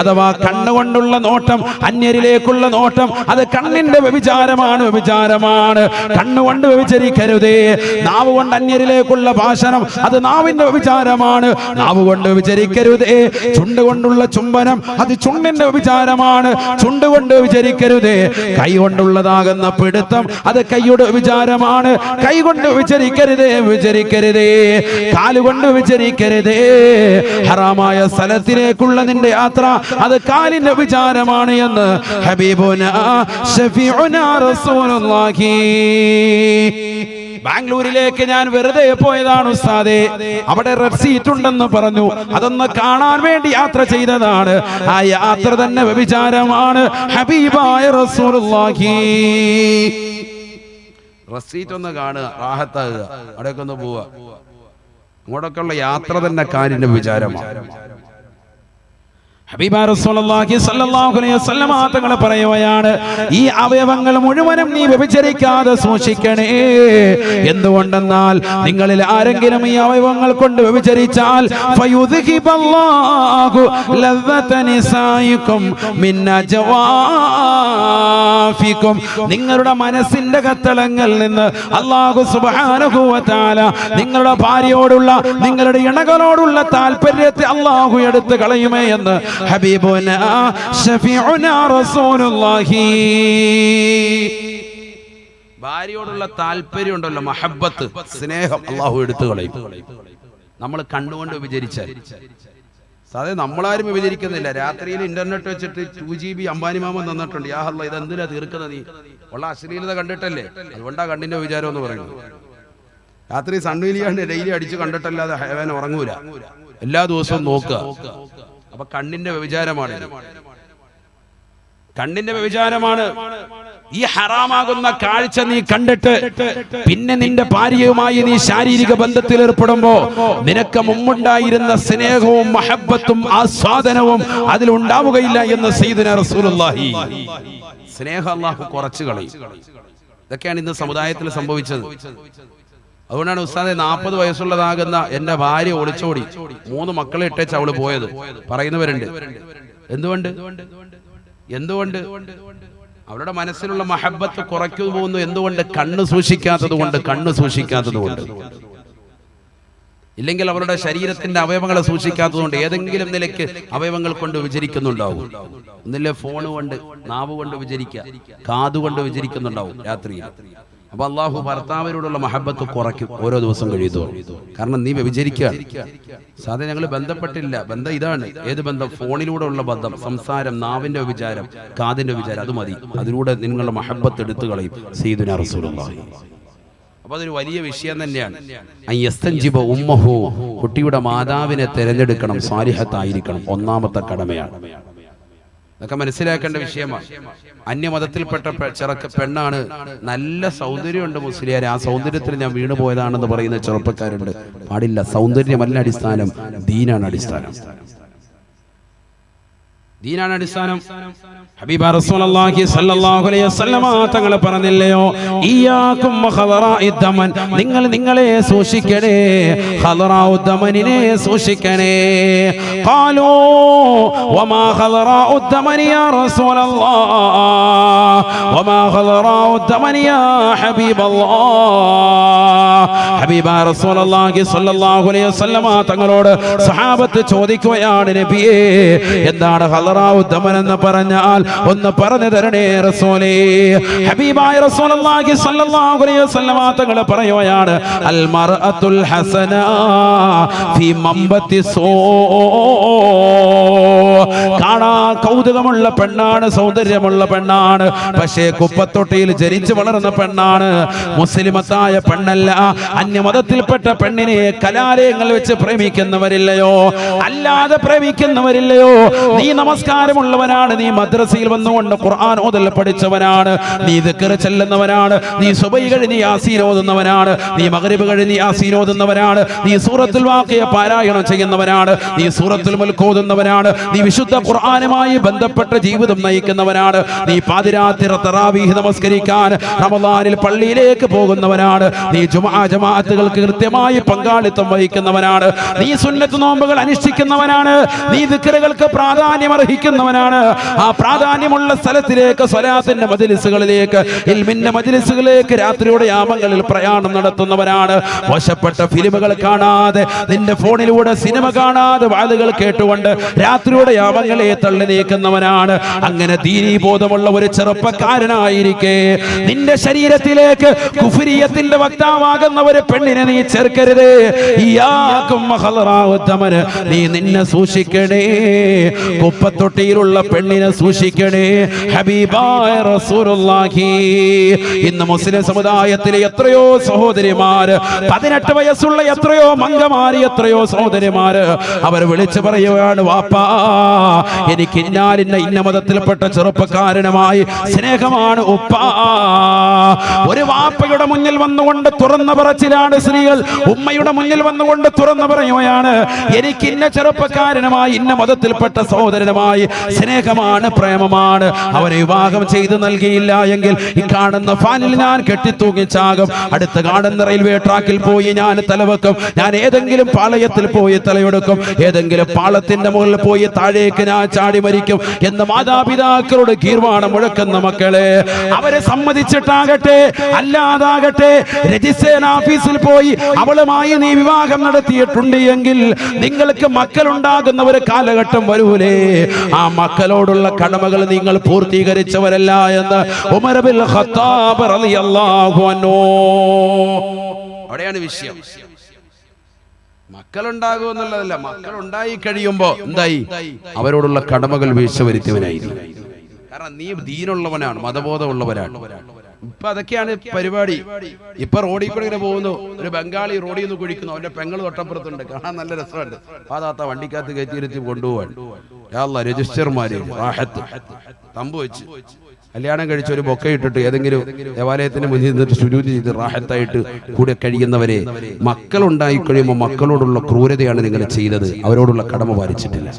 അഥവാ കണ്ണുകൊണ്ടുള്ള നോട്ടം, അന്യരിലേക്കുള്ള നോട്ടം, അത് കണ്ണിന്റെ വ്യഭിചാരമാണ്, വ്യഭിചാരമാണ്. കണ്ണുകൊണ്ട് വ്യഭിചരിക്കരുതേ. നാവ് കൊണ്ട് അന്യരിലേക്കുള്ള ഭാഷണം, അത് നാവിന്റെ വ്യഭിചാരമാണ്, നാവ് കൊണ്ട് വ്യഭിചരിക്കരുതേ. ചുണ്ട് കൊണ്ടുള്ള ചുംബനം, അത് ചുണ്ടിന്റെ വ്യഭിചാരമാണ്, ചുണ്ട് കൊണ്ട് വ്യഭിചരിക്കരുതേ. കൈ കൊണ്ടുള്ളതാകുന്ന പിടുത്തം, അത് കൈയുടെ വ്യഭിചാരമാണ്, കൈ കൊണ്ട് വ്യഭിചരിക്കരുതേ, വ്യഭിചരിക്കരുതേ. കാലുകൊണ്ട് വ്യഭിചരിക്കരുതേ. ഹറാമായ സ്ഥലത്തിലേക്കുള്ള നിന്റെ യാത്ര, അത് കാലിന്റെ വിചാരമാണ് എന്ന് ഹബീബുനാ ശഫീഉനാ റസൂലുള്ളാഹി. ബാംഗ്ലൂരിലേക്ക് ഞാൻ വെറുതെ പോയതാണ് ഉസ്താദേ, അവിടെ റെഡ് സീറ്റ് ഉണ്ടെന്ന് പറഞ്ഞു, അതൊന്ന് കാണാൻ വേണ്ടി യാത്ര ചെയ്തതാണ്. ആ യാത്ര തന്നെ വ്യഭിചാരമാണ്. ഹബീബായ റസൂലുള്ളാഹി റസീറ്റ് ഒന്ന് കാണുക, റാഹത്താകുക, അവിടെയൊക്കെ ഒന്ന് പോവുക. അങ്ങോട്ടൊക്കെയുള്ള യാത്ര തന്നെ കാലിന്റെ വിചാരമാണ്. ഹബീബ റസൂലുള്ളാഹി സ്വല്ലല്ലാഹു അലൈഹി വസല്ലം തങ്ങൾ പറയുകയാണ്, ഈ അവയവങ്ങൾ മുഴുവനും നീ വ്യഭിചരിക്കാതെ സൂക്ഷിക്കണേ. എന്തുകൊണ്ടെന്നാൽ നിങ്ങളിൽ ആരെങ്കിലും ഈ അവയവങ്ങൾ കൊണ്ട് വ്യഭിചരിച്ചാൽ ഫയുദ്ഹിബല്ലാഹു ലദ്ദത നിസായികും മിൻ അജ്വാഫികും, നിങ്ങളുടെ മനസ്സിന്റെ കത്തളങ്ങളിൽ നിന്ന് അല്ലാഹു സുബ്ഹാനഹു വ തആല നിങ്ങളുടെ ഭാര്യയോടുള്ള, നിങ്ങളുടെ ഇണകളോടുള്ള താല്പര്യത്തെ അല്ലാഹു എടുത്തു കളയുമേ എന്ന് ഹബീബുനാ ശഫീഉനാ റസൂലുള്ളാഹി. ഭാര്യയോടുള്ള താല്പര്യം ഉണ്ടല്ലോ, മഹബ്ബത്ത്, സ്നേഹം അല്ലാഹു എടുത്തു കളയും. നമ്മൾ കണ്ണുകൊണ്ട് വിചരിച്ചാൽ സാധേ നമ്മളാരും വിചരിക്കുന്നില്ല. രാത്രിയിൽ ഇന്റർനെറ്റ് വെച്ചിട്ട് 2GB അംബാനി മാമൻ തന്നിട്ടുണ്ട്. യാ അല്ലാഹ്, ഇതെന്തിനാ തീർക്കുന്നത്? നീ ഉള്ള അശ്ലീലത കണ്ടിട്ടല്ലേ, അതുകൊണ്ടാ കണ്ണിന്റെ വിചാരം എന്ന് പറയുന്നത്. രാത്രി സൺവീലിയാണ്ട് ഡെയിലി അടിച്ച് കണ്ടിട്ടല്ലാതെ ഹൈവാൻ ഉറങ്ങൂല. എല്ലാ ദിവസവും നോക്കുക. അപ്പൊ കണ്ണിന്റെ വ്യഭിചാരമാണ്, കണ്ണിന്റെ വ്യഭിചാരമാണ്. ഈ ഹറാമാകുന്ന കാഴ്ച നീ കണ്ടിട്ട് പിന്നെ നിന്റെ ഭാര്യയുമായി നീ ശാരീരിക ബന്ധത്തിൽ ഏർപ്പെടുമ്പോ നിനക്ക് മുമ്പുണ്ടായിരുന്ന സ്നേഹവും മഹബത്തും ആസ്വാദനവും അതിലുണ്ടാവുകയില്ല എന്ന് സയ്യിദുനാ റസൂലുള്ളാഹി. സ്നേഹം അല്ലാഹു കുറച്ചു കളയും. ഇതൊക്കെയാണ് ഇന്ന് സമുദായത്തിൽ സംഭവിച്ചത്. അതുകൊണ്ടാണ് ഉസ്താദെ 40 വയസ്സുള്ളതാകുന്ന എന്റെ ഭാര്യ ഒളിച്ചോടി 3 മക്കളെ ഇട്ടേച്ച് അവള് പോയത് പറയുന്നവരുണ്ട്. എന്തുകൊണ്ട്? അവരുടെ മനസ്സിലുള്ള മഹബത്ത് കുറയ്ക്കു പോകുന്നു. എന്തുകൊണ്ട്? കണ്ണ് സൂക്ഷിക്കാത്തത് കൊണ്ട്, കണ്ണ് സൂക്ഷിക്കാത്തത് കൊണ്ട്. ഇല്ലെങ്കിൽ അവരുടെ ശരീരത്തിന്റെ അവയവങ്ങളെ സൂക്ഷിക്കാത്തത് കൊണ്ട് ഏതെങ്കിലും നിലയ്ക്ക് അവയവങ്ങൾ കൊണ്ട് വിചരിക്കുന്നുണ്ടാവും. ഒന്നില്ലേ ഫോൺ കൊണ്ട്, നാവ് കൊണ്ട് വിചരിക്കുക, കാതുകൊണ്ട് വിചരിക്കുന്നുണ്ടാവും രാത്രിയിൽ. അപ്പൊ അള്ളാഹു ഭർത്താവിനോടുള്ള മഹബത്ത് കുറയ്ക്കും ഓരോ ദിവസം കഴിയുന്നു. കാരണം നീ വ്യഭിചരിക്കുക. സാധാരണ ഞങ്ങൾ ബന്ധപ്പെട്ടില്ല. ബന്ധം ഇതാണ്. ഏത് ബന്ധം? ഫോണിലൂടെ ഉള്ള ബന്ധം, സംസാരം, നാവിന്റെ വിചാരം, കാതിന്റെ വിചാരം, അത് മതി. അതിലൂടെ നിങ്ങളുടെ മഹബത്ത് എടുത്തു കളയും സയ്യിദുനാ റസൂലുള്ളാഹി. അപ്പൊ അതൊരു വലിയ വിഷയം തന്നെയാണ്. യസ്തൻജിബ ഉമ്മഹു, കുട്ടിയുടെ മാതാവിനെ തിരഞ്ഞെടുക്കണം, സാലിഹത്തായിരിക്കണം. ഒന്നാമത്തെ കടമയാണ്. അതൊക്കെ മനസ്സിലാക്കേണ്ട വിഷയമാണ്. അന്യമതത്തിൽപ്പെട്ട പെണ്ണാണ്, നല്ല സൗന്ദര്യമുണ്ട് മുസ്ലിയാരെ, ആ സൗന്ദര്യത്തിൽ ഞാൻ വീണു പോയതാണെന്ന് പറയുന്ന ചെറുപ്പക്കാരുണ്ട്. പാടില്ല. സൗന്ദര്യമല്ല അടിസ്ഥാനം, ദീനാണ് അടിസ്ഥാനം. ദീനാണ് അടിസ്ഥാനം. ഹബീബ റസൂലുള്ളാഹി സ്വല്ലല്ലാഹു അലൈഹി വസല്ലമ തങ്ങൾ പറഞ്ഞില്ലയോ, ഇയ്യാകും വഖദറാഇദ് ദമൻ, നിങ്ങൾ നിങ്ങളെ സൂക്ഷിക്കണേ, ഖദറാഉദ് ദമനിനെ സൂക്ഷിക്കണേ. ഖാലൂ വമാ ഖദറാഉദ് ദമൻ യാ റസൂലല്ലാഹ്, വമാ ഖദറാഉദ് ദമൻ യാ ഹബീബല്ലാഹ്. ഹബീബ റസൂലുള്ളാഹി സ്വല്ലല്ലാഹു അലൈഹി വസല്ലമ തങ്ങളോട് സഹാബത്ത് ചോദിക്കുകയാണ്, നബിയേ എന്താണ് ഖദറാഉദ് ദമൻ എന്ന് പറഞ്ഞാൽ ഒന്ന് പറഞ്ഞു തരണേ റസൂലേ. ഹബീബായ റസൂലുള്ളാഹി സ്വല്ലല്ലാഹു അലൈഹി വസല്ലമ തങ്ങൾ പറയുകയാണ്, അൽ മർഅത്തുൽ ഹസന ഫീ മംബത്തി സൂ, കാണാൻ കൗതുകമുള്ള പെണ്ണാണ്, സൗന്ദര്യമുള്ള പെണ്ണാണ്, പക്ഷേ കുപ്പത്തൊട്ടിയിൽ ജനിച്ചു വളർന്ന പെണ്ണാണ്, മുസ്ലിമത്തായ പെണ്ണല്ല. അന്യമതത്തിൽപ്പെട്ട പെണ്ണിനെ കലാലയങ്ങൾ വെച്ച് പ്രേമിക്കുന്നവരില്ലയോ, അല്ലാതെ പ്രേമിക്കുന്നവരില്ലയോ. നീ നമസ്കാരമുള്ളവനാണ്, നീ മദ്രസയിൽ വന്നുകൊണ്ട് ഖുർആൻ ഓതൽ പഠിച്ചവനാണ്, നീ ദിക്ർ ചെല്ലുന്നവനാണ്, നീ സുബഹി കഴിഞ്ഞ് യാസീൻ ഓതുന്നവനാണ്, നീ മഗ്രിബ് കഴിഞ്ഞ് യാസീൻ ഓതുന്നവനാണ്, നീ സൂറത്തുൽ വാഖിയ പാരായണം ചെയ്യുന്നവനാണ്, നീ സൂറത്തുൽ മുൽക്ക് ഓതുന്നവനാണ്, നീ വിശുദ്ധ ഖുർആനുമായി ബന്ധപ്പെട്ട ജീവിതം നയിക്കുന്നവനാണ്, നീ പാതിരാത്രി തറാവീഹ് നമസ്കരിക്കാൻ റമദാനിൽ പള്ളിയിലേക്ക് പോകുന്നവനാണ്, നീ ജുമുഅ ജമാഅത്തുകൾക്ക് കൃത്യമായി പങ്കാളിത്തം വഹിക്കുന്നവനാണ്, നീ സുന്നത്ത് നോമ്പുകൾ അനുഷ്ഠിക്കുന്നവനാണ്, നീ ദിക്റുകൾക്ക് പ്രാധാന്യം അർഹിക്കുന്നവനാണ്. ആ പ്രാധാന്യമുള്ള സ്ഥലത്തിലേക്ക്, സ്വലാത്തിന്റെ മജ്ലിസുകളിലേക്ക്, ഇൽമിന്റെ മജ്ലിസുകളിലേക്ക് രാത്രിയുടെ യാമങ്ങളിൽ പ്രയാണം നടത്തുന്നവനാണ്. മോശപ്പെട്ട ഫിലിമുകൾ കാണാതെ, നിന്റെ ഫോണിലൂടെ സിനിമ കാണാതെ, വാളുകൾ കേട്ടുകൊണ്ട് രാത്രിയുടെ യാമങ്ങളെ തള്ളി നീക്കുന്നവനാണ്. അങ്ങനെ ദീനീ ബോധമുള്ള ഒരു ചെറുപ്പക്കാരനായിരിക്കെ നിന്റെ ശരീരത്തിലേക്ക് കുഫ്രിയത്തിന്റെ വക്താവാകുന്ന ഒരു പെണ്ണിനെ നീ ചേർക്കരുത്. ഇയ്യാകും വഖദറാഉദ് ദമൻ, നീ നിന്നെ സൂക്ഷിക്കണേ, കുപ്പത്തൊട്ടിയിലുള്ള പെണ്ണിനെ സൂക്ഷിക്കണേ. ഹബീബായ റസൂലുള്ളാഹി. ഇന്ന് മുസ്ലിം സമുദായത്തിലെ എത്രയോ സഹോദരിമാര്, 18 വയസ്സുള്ള എത്രയോ മംഗമാര്, എത്രയോ സഹോദരിമാര്, അവർ വിളിച്ചു പറയുകയാണ്, വാപ്പാ എനിക്ക് ഇന്ന മതത്തിൽപ്പെട്ട ചെറുപ്പക്കാരനുമായി സ്നേഹമാണ് ഉപ്പാ. ഒരു വാപ്പയുടെ മുന്നിൽ വന്നുകൊണ്ട് തുറന്നു പറച്ചിലാണ് സ്ത്രീകൾ, ഉമ്മയുടെ മുന്നിൽ വന്നുകൊണ്ട് തുറന്നു പറയുകയാണ്, എനിക്ക് ഇന്ന ചെറുപ്പക്കാരനുമായി, ഇന്ന മതത്തിൽപ്പെട്ട സഹോദരനുമായി സ്നേഹമാണ്, പ്രേമമാണ്. അവരെ വിവാഹം ചെയ്ത് നൽകിയില്ല എങ്കിൽ ഈ കാണുന്ന ഫാനിൽ ഞാൻ കെട്ടിത്തൂങ്ങിച്ചാകും, അടുത്ത കാണുന്ന റെയിൽവേ ട്രാക്കിൽ പോയി ഞാൻ തലവെക്കും, ഞാൻ ഏതെങ്കിലും പാളയത്തിൽ പോയി തലയെടുക്കും, ഏതെങ്കിലും പാളത്തിന്റെ മുകളിൽ പോയി താഴേക്ക് ഞാൻ ചാടി മരിക്കും എന്ന് മാതാപിതാക്കളോട് ഗീർവാണം മുഴക്കുന്ന മക്കളെ, അവരെ സമ്മതിച്ചിട്ടാകട്ടെ അല്ലാതാകട്ടെ, രജിസ്ട്രേഷൻ ഓഫീസിൽ പോയി അവളുമായി നീ വിവാഹം നടത്തിയിട്ടുണ്ട് എങ്കിൽ നിങ്ങൾക്ക് മക്കളുണ്ടാകുന്ന ഒരു കാലഘട്ടം വരൂലേ, ആ മക്കളോടുള്ള കടമകൾ നിങ്ങൾ പൂർത്തീകരിച്ചവരല്ല എന്ന് ഉമർ ബിൻ ഖത്താബ് റളിയല്ലാഹു അൻഹു. അവിടെയാണ് വിഷയം. മക്കളുണ്ടാകും എന്നുള്ളതല്ല, മക്കളുണ്ടായി കഴിയുമ്പോ എന്തായി, അവരോടുള്ള കടമകൾ വീഴ്ച വരുത്തിയവനായി. കാരണം നീ ദീനുള്ളവനാണ്, മതബോധമുള്ളവരാണ്. ഇപ്പൊ അതൊക്കെയാണ് പരിപാടി. ഇപ്പൊ റോഡിൽ കൂടെ ഇങ്ങനെ പോകുന്നു, ഒരു ബംഗാളി റോഡിൽ നിന്ന് കുഴിക്കുന്നു, അവന്റെ പെങ്ങൾ തൊട്ടപ്പുറത്തുണ്ട്, കാണാൻ നല്ല രസമുണ്ട്, പാതാത്ത വണ്ടിക്കകത്ത് കയറ്റിയിരുത്തി കൊണ്ടുപോവാൻ. രജിസ്റ്റർമാര് റാഹത്ത് തമ്പ് വെച്ച് കല്യാണം കഴിച്ച് ഒരു ബൊക്ക ഇട്ടിട്ട് ഏതെങ്കിലും ദേവാലയത്തിന് മുന്നിൽ നിന്നിട്ട് സുജൂദ് ചെയ്ത് റാഹത്തായിട്ട് കൂടെ കഴിയുന്നവരെ മക്കളുണ്ടായി കഴിയുമ്പോൾ മക്കളോടുള്ള ക്രൂരതയാണ് നിങ്ങൾ ചെയ്തത്, അവരോടുള്ള കടമ പാലിച്ചിട്ടില്ല.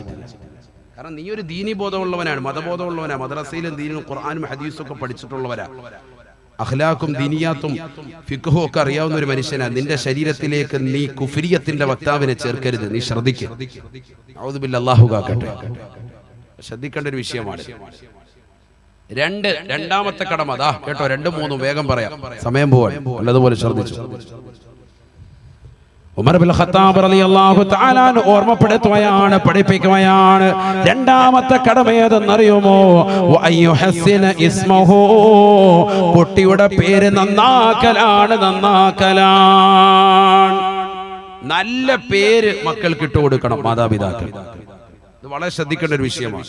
കാരണം നീ ഒരു ദീനി ബോധമുള്ളവനാണ്, മതബോധമുള്ളവനാണ്, മദ്രസയിലും ദീനും ഖുർആനും ഹദീസും ഒക്കെ പഠിച്ചിട്ടുള്ളവരാ, അഖ്ലാഖും ദീനിയാത്തും ഫിഖ്ഹും ഒക്കെ അറിയാവുന്ന ഒരു മനുഷ്യനാണ്. നിന്റെ ശരീരത്തിലേക്ക് നീ കുഫ്രിയത്തിന്റെ വക്താവിനെ ചേർക്കരുത്, നീ ശ്രദ്ധിക്കുക. ഔദു ബില്ലാഹി, അല്ലാഹു കാക്കട്ടെ. ശ്രദ്ധിക്കേണ്ട ഒരു വിഷയമാണ്. രണ്ടാമത്തെ കടമ അതാ കേട്ടോ, 2, 3 വേഗം പറയാം, സമയം പോവാൻ, നല്ലതുപോലെ ശ്രദ്ധിച്ചു. ഉമർ ബിൻ ഖത്താബ് റളിയല്ലാഹു തആല ഓർമ്മപ്പെടുത്തുകയാണ്, പഠിപ്പിക്കുകയാണ്. രണ്ടാമത്തെ കടമ ഏതെന്നറിയുമോ? വഅയ്യുഹസ്സിന ഇസ്മഹു, കുട്ടിയുടെ പേര് നന്നാക്കലാണ്, നന്നാക്കലാണ്. നല്ല പേര് മക്കൾക്ക് ഇട്ടു കൊടുക്കണം മാതാപിതാക്കൾ. ഇത് വളരെ ശ്രദ്ധിക്കേണ്ട ഒരു വിഷയമാണ്.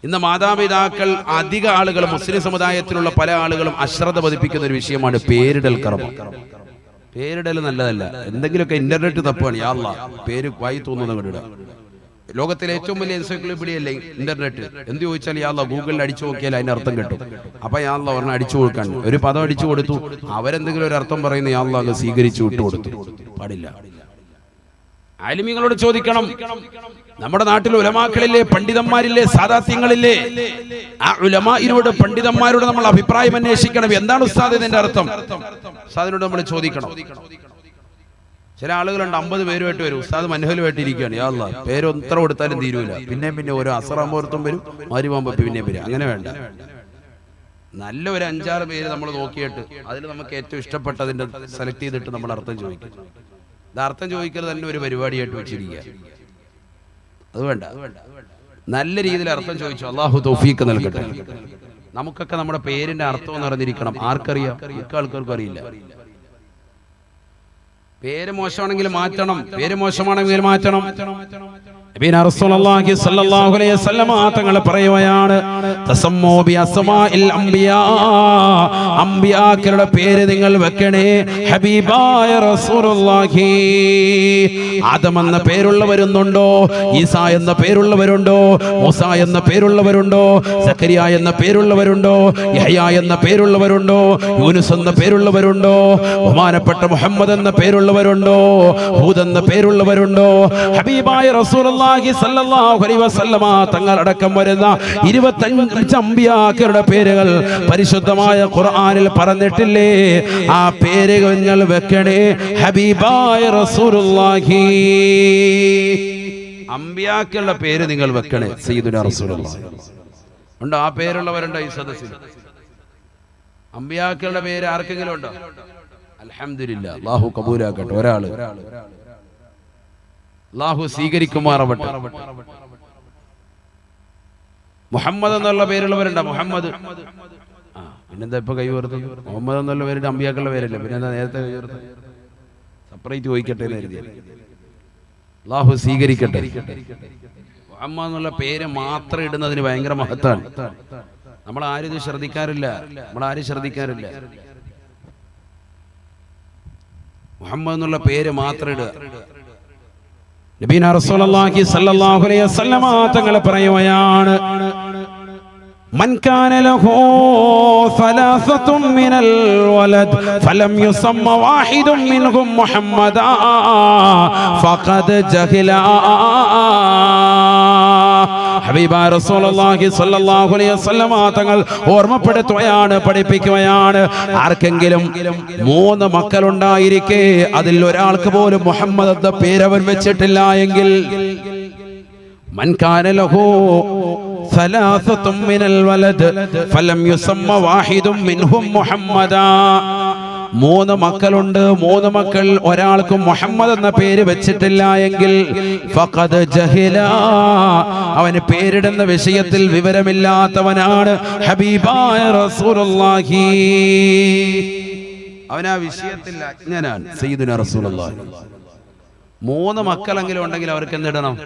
ഇന്ന് മാതാപിതാക്കൾ, അധിക ആളുകൾ, മുസ്ലിം സമുദായത്തിലുള്ള പല ആളുകളും അശ്രദ്ധ പതിപ്പിക്കുന്ന ഒരു വിഷയമാണ് പേരിടൽ കർമ്മം. പേരിടൽ നല്ലതല്ല, എന്തെങ്കിലുമൊക്കെ ഇന്റർനെറ്റ് തപ്പാണ്, യാ അല്ലാഹ് പേര് വായി തോന്നുന്ന കണ്ടിട, ലോകത്തിലെ ഏറ്റവും വലിയ എൻസൈക്ലോപീഡിയ അല്ലേ ഇന്റർനെറ്റ്. എന്ത് ചോദിച്ചാൽ യാ അല്ലാഹ് ഗൂഗിളിൽ അടിച്ചു നോക്കിയാൽ അതിന് അർത്ഥം കിട്ടും. അപ്പൊ യാ അല്ലാഹ് ഒരെണ്ണം അടിച്ചു കൊടുക്കാൻ ഒരു പദം അടിച്ചു കൊടുത്തു, അവരെന്തെങ്കിലും ഒരു അർത്ഥം പറയുന്ന യാ അല്ലാഹ് സ്വീകരിച്ചു വിട്ടുകൊടുത്തു. പാടില്ല. ആലിമീങ്ങളോട് ചോദിക്കണം. നമ്മുടെ നാട്ടിൽ ഉലമാക്കളില്ലേ, പണ്ഡിതന്മാരില്ലേ, സാദാത്യങ്ങളില്ലേ? ആ ഉലമാഇനോട്, പണ്ഡിതന്മാരോട് നമ്മൾ അഭിപ്രായം അന്വേഷിക്കണം. എന്താണ് ഉസ്താദ് ഇതിന്റെ അർത്ഥം? ഉസ്താദിനോട് നമ്മൾ ചോദിക്കണം. ചില ആളുകളുണ്ട് 50 പേരുമായിട്ട് വരും, ഉസ്താദ് മൻഹലുമായിട്ട് ഇരിക്കുകയാണ്. യാ അല്ലാഹ് പേര് എത്ര കൊടുത്താലും തീരൂല. പിന്നെ ഓരോ അസറാമ്പുറത്തും വരും, മാരിമാകുമ്പോ പിന്നെ വരും. അങ്ങനെ വേണ്ട. നല്ല ഒരു 5-6 പേര് നമ്മൾ നോക്കിയിട്ട് അതിൽ നമുക്ക് ഏറ്റവും ഇഷ്ടപ്പെട്ടതിന്റെ സെലക്ട് ചെയ്തിട്ട് നമ്മൾ അർത്ഥം ചോദിക്കും. ഇത് അർത്ഥം ചോദിക്കുന്നത് തന്നെ ഒരു പരിപാടിയായിട്ട് വെച്ചിരിക്കുക. അത് വേണ്ട. നല്ല രീതിയിൽ അർത്ഥം ചോദിച്ചു. അള്ളാഹു തൗഫീഖ് നൽകട്ടെ. നമുക്കൊക്കെ നമ്മുടെ പേരിന്റെ അർത്ഥം എന്ന് അറിഞ്ഞിരിക്കണം. ആർക്കറിയാം? മിക്ക ആൾക്കാർക്കും അറിയില്ല. പേര് മോശമാണെങ്കിൽ മാറ്റണം, പേര് മോശമാണെങ്കിൽ മാറ്റണം. നബിന റസൂലുള്ളാഹി സ്വല്ലല്ലാഹു അലൈഹി വസല്ലം തങ്ങൾ പറയുകയാണ്, തസമ്മൂ ബി അസ്മാഇൽ അംബിയാ, അംബിയാക്കളുടെ പേര് നിങ്ങൾ വെക്കണേ. ഹബീബായ റസൂലുള്ളാഹി. ആദം എന്ന പേരുള്ളവരുണ്ടോ? ഈസ എന്ന പേരുള്ളവരുണ്ടോ? മൂസ എന്ന പേരുള്ളവരുണ്ടോ? സക്കരിയ എന്ന പേരുള്ളവരുണ്ടോ? യഹ്യ എന്ന പേരുള്ളവരുണ്ടോ? യൂനുസ് എന്ന പേരുള്ളവരുണ്ടോ? ബഹുമാനപ്പെട്ട മുഹമ്മദ് എന്ന പേരുള്ളവരുണ്ടോ? ഹൂദ് എന്ന പേരുള്ളവരുണ്ടോ? ഹബീബായ റസൂലുള്ളാഹി സല്ലല്ലാഹു അലൈഹി വസല്ലമ തങ്ങൾ അടക്കം വരുന്ന 25 അമ്പിയാക്കളുടെ പേരുകൾ പരിശുദ്ധമായ ഖുർആനിൽ പറഞ്ഞിട്ടില്ലേ? ആ പേരുകൾ നിങ്ങൾ വെക്കണേ. ഹബീബായ റസൂലുള്ളാഹി. അമ്പിയാക്കളുടെ പേര് നിങ്ങൾ വെക്കണേ. സയ്യിദുനാ റസൂലുള്ളാഹി ഉണ്ടോ? ആ പേരുള്ളവരുണ്ടോ ഈ സദസ്സിൽ? അമ്പിയാക്കളുടെ പേര് ആർക്കെങ്കിലും ഉണ്ടോ? അൽഹംദുലില്ലാ, അല്ലാഹു കബൂലാക്കട്ടെ. ഒരാള് അല്ലാഹു സ്വീകരിക്കുമാറാവട്ടെ. മുഹമ്മദ് എന്നുള്ള പേരുള്ളവരുണ്ടോ? മുഹമ്മദ്. പിന്നെന്താ ഇപ്പൊ കൈ ഉയർത്തുന്നത്? മുഹമ്മദ് എന്നുള്ള പേരുടെ അമ്പിയാക്കളുടെ പേരല്ലേ, പിന്നെന്താ നേരത്തെ കൈ ഉയർത്തുന്നത്? സെപ്പറേറ്റ് ചോദിക്കട്ടെ എന്ന് കരുതി. അല്ലാഹു സ്വീകരിക്കട്ടെ. മുഹമ്മദ് എന്നുള്ള പേര് മാത്രം ഇടുന്നതിന് ഭയങ്കര മഹത്താണ്. നമ്മൾ ആരും ഇത് ശ്രദ്ധിക്കാറില്ല. മുഹമ്മദ് എന്നുള്ള പേര് മാത്രം ഇടുക. നബിന റസൂലുള്ളാഹി സ്വല്ലല്ലാഹു അലൈഹി വസല്ലം തങ്ങൾ പറയുകയാണ്, മൻ കാന ലഹു സലാസത്തും മിനൽ വലദ് ഫലം യുസമ്മ വാഹിദും മിൻഹും മുഹമ്മദാ ഫഖദ് ജഹില. ഹബീബായ റസൂലുള്ളാഹി സ്വല്ലല്ലാഹു അലൈഹി വസല്ലം തങ്ങൾ ഓർമ്മപ്പെടുത്തുകയാണ്, പഠിപ്പിക്കുകയാണ്. ആർക്കെങ്കിലും 3 മക്കളുണ്ടായിരിക്കെ അതിൽ ഒരാൾക്ക് പോലും മുഹമ്മദ് എന്ന പേരവൻ വെച്ചിട്ടില്ല എങ്കിൽ, മൻ കാന ലഹു സലാസത്തും മിനൽ വലദ് ഫലം യുസമ്മ വാഹിദും മിൻഹും മുഹമ്മദാ. 3 മക്കളുണ്ട്, 3 മക്കൾ ഒരാൾക്കും മുഹമ്മദ് എന്ന പേര് വെച്ചിട്ടില്ല എങ്കിൽ ഫഖദ് ജഹില, അവന് പേരിടുന്ന വിഷയത്തിൽ വിവരമില്ലാത്തവനാണ്. ഹബീബായ റസൂലുള്ളാഹി, അവൻ ആ വിഷയത്തിൽ അജ്ഞനാണ്. സയ്യിദുനാ റസൂലുള്ളാഹി. 3 മക്കളെങ്കിലും ഉണ്ടെങ്കിൽ അവർക്ക് എന്തിടണം?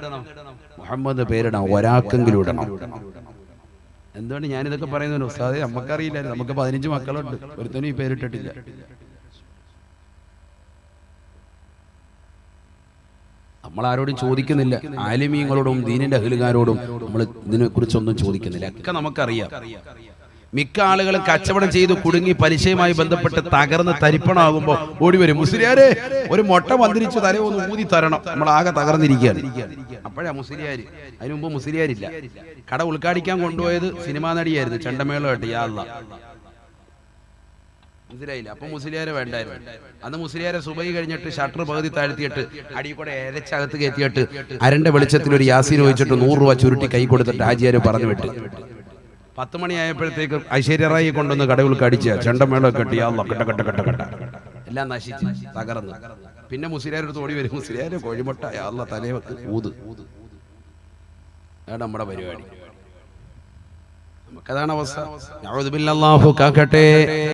മുഹമ്മദ് പേരിടണം. ഒരാൾക്കെങ്കിലും ഇടണം. എന്തുകൊണ്ട് ഞാനിതൊക്കെ പറയുന്നത്? ഉസ്താദേ നമുക്കറിയില്ല, നമുക്ക് 15 മക്കളുണ്ട്, ഒരുത്തനും ഈ പേരിട്ടിട്ടില്ല. നമ്മൾ ആരോടും ചോദിക്കുന്നില്ല. ആലിമീങ്ങളോടും ദീനിന്റെ അഹ്ലുകാരോടും നമ്മൾ ഇതിനെ കുറിച്ചൊന്നും ചോദിക്കുന്നില്ല. ഒക്കെ നമുക്കറിയാം. മിക്ക ആളുകളും കച്ചവടം ചെയ്ത് കുടുങ്ങി പലിശയുമായി ബന്ധപ്പെട്ട് തകർന്ന് തരിപ്പണാകുമ്പോൾ ഓടി വരും, മുസ്ലിയാരെ ഒരു മുട്ട മന്ത്രിച്ച് തല ഒന്ന് ഊതി തരണം, നമ്മൾ ആകെ തകർന്നിരിക്കുകയാണ്. അപ്പോഴാ മുസ്ലിയാര്. അതിനു മുമ്പ് മുസ്ലിയാരില്ല. കട ഉദ്ഘാടിക്കാൻ കൊണ്ടുപോയത് സിനിമാ നടിയായിരുന്നു, ചെണ്ടമേളമായിട്ട്. യാ അല്ലാഹ്, മനസ്സിലായില്ല? അപ്പൊ മുസ്ലിയാരെ വേണ്ടായിരുന്നു. അന്ന് മുസ്ലിയാരെ സുബഹി കഴിഞ്ഞിട്ട് ഷട്ടർ പകുതി താഴ്ത്തിയിട്ട് അടിയിൽ കൂടെ എരച്ചകത്ത് കയറ്റിയിട്ട് അരന്റെ വെളിച്ചത്തിൽ ഒരു യാസീൻ വെച്ചിട്ട് 100 രൂപ ചുരുട്ടി കൈ കൊടുത്തിട്ട് ഹാജിയാര് പറഞ്ഞു വിട്ട് 10 മണിയായപ്പോഴത്തേക്ക് ഐശ്വര്യറായി കൊണ്ടുവന്ന് കട ഉദ്ഘാടിച്ച ചെണ്ടമേളമൊക്കെ കെട്ടി കെട്ട എല്ലാം നശിച്ച് തകർന്ന്. പിന്നെ മുസ്ലിയാരെടുത്ത് ഓടി വരും, മുസ്ലിയാരെ കോഴിമുട്ട അല്ല തലയൊക്കെ ഊത്. അതാണ് നമ്മുടെ പരിപാടി. നമുക്കതാണ് അവസ്ഥ. അഊദു ബില്ലാഹി കാക്കട്ടെ.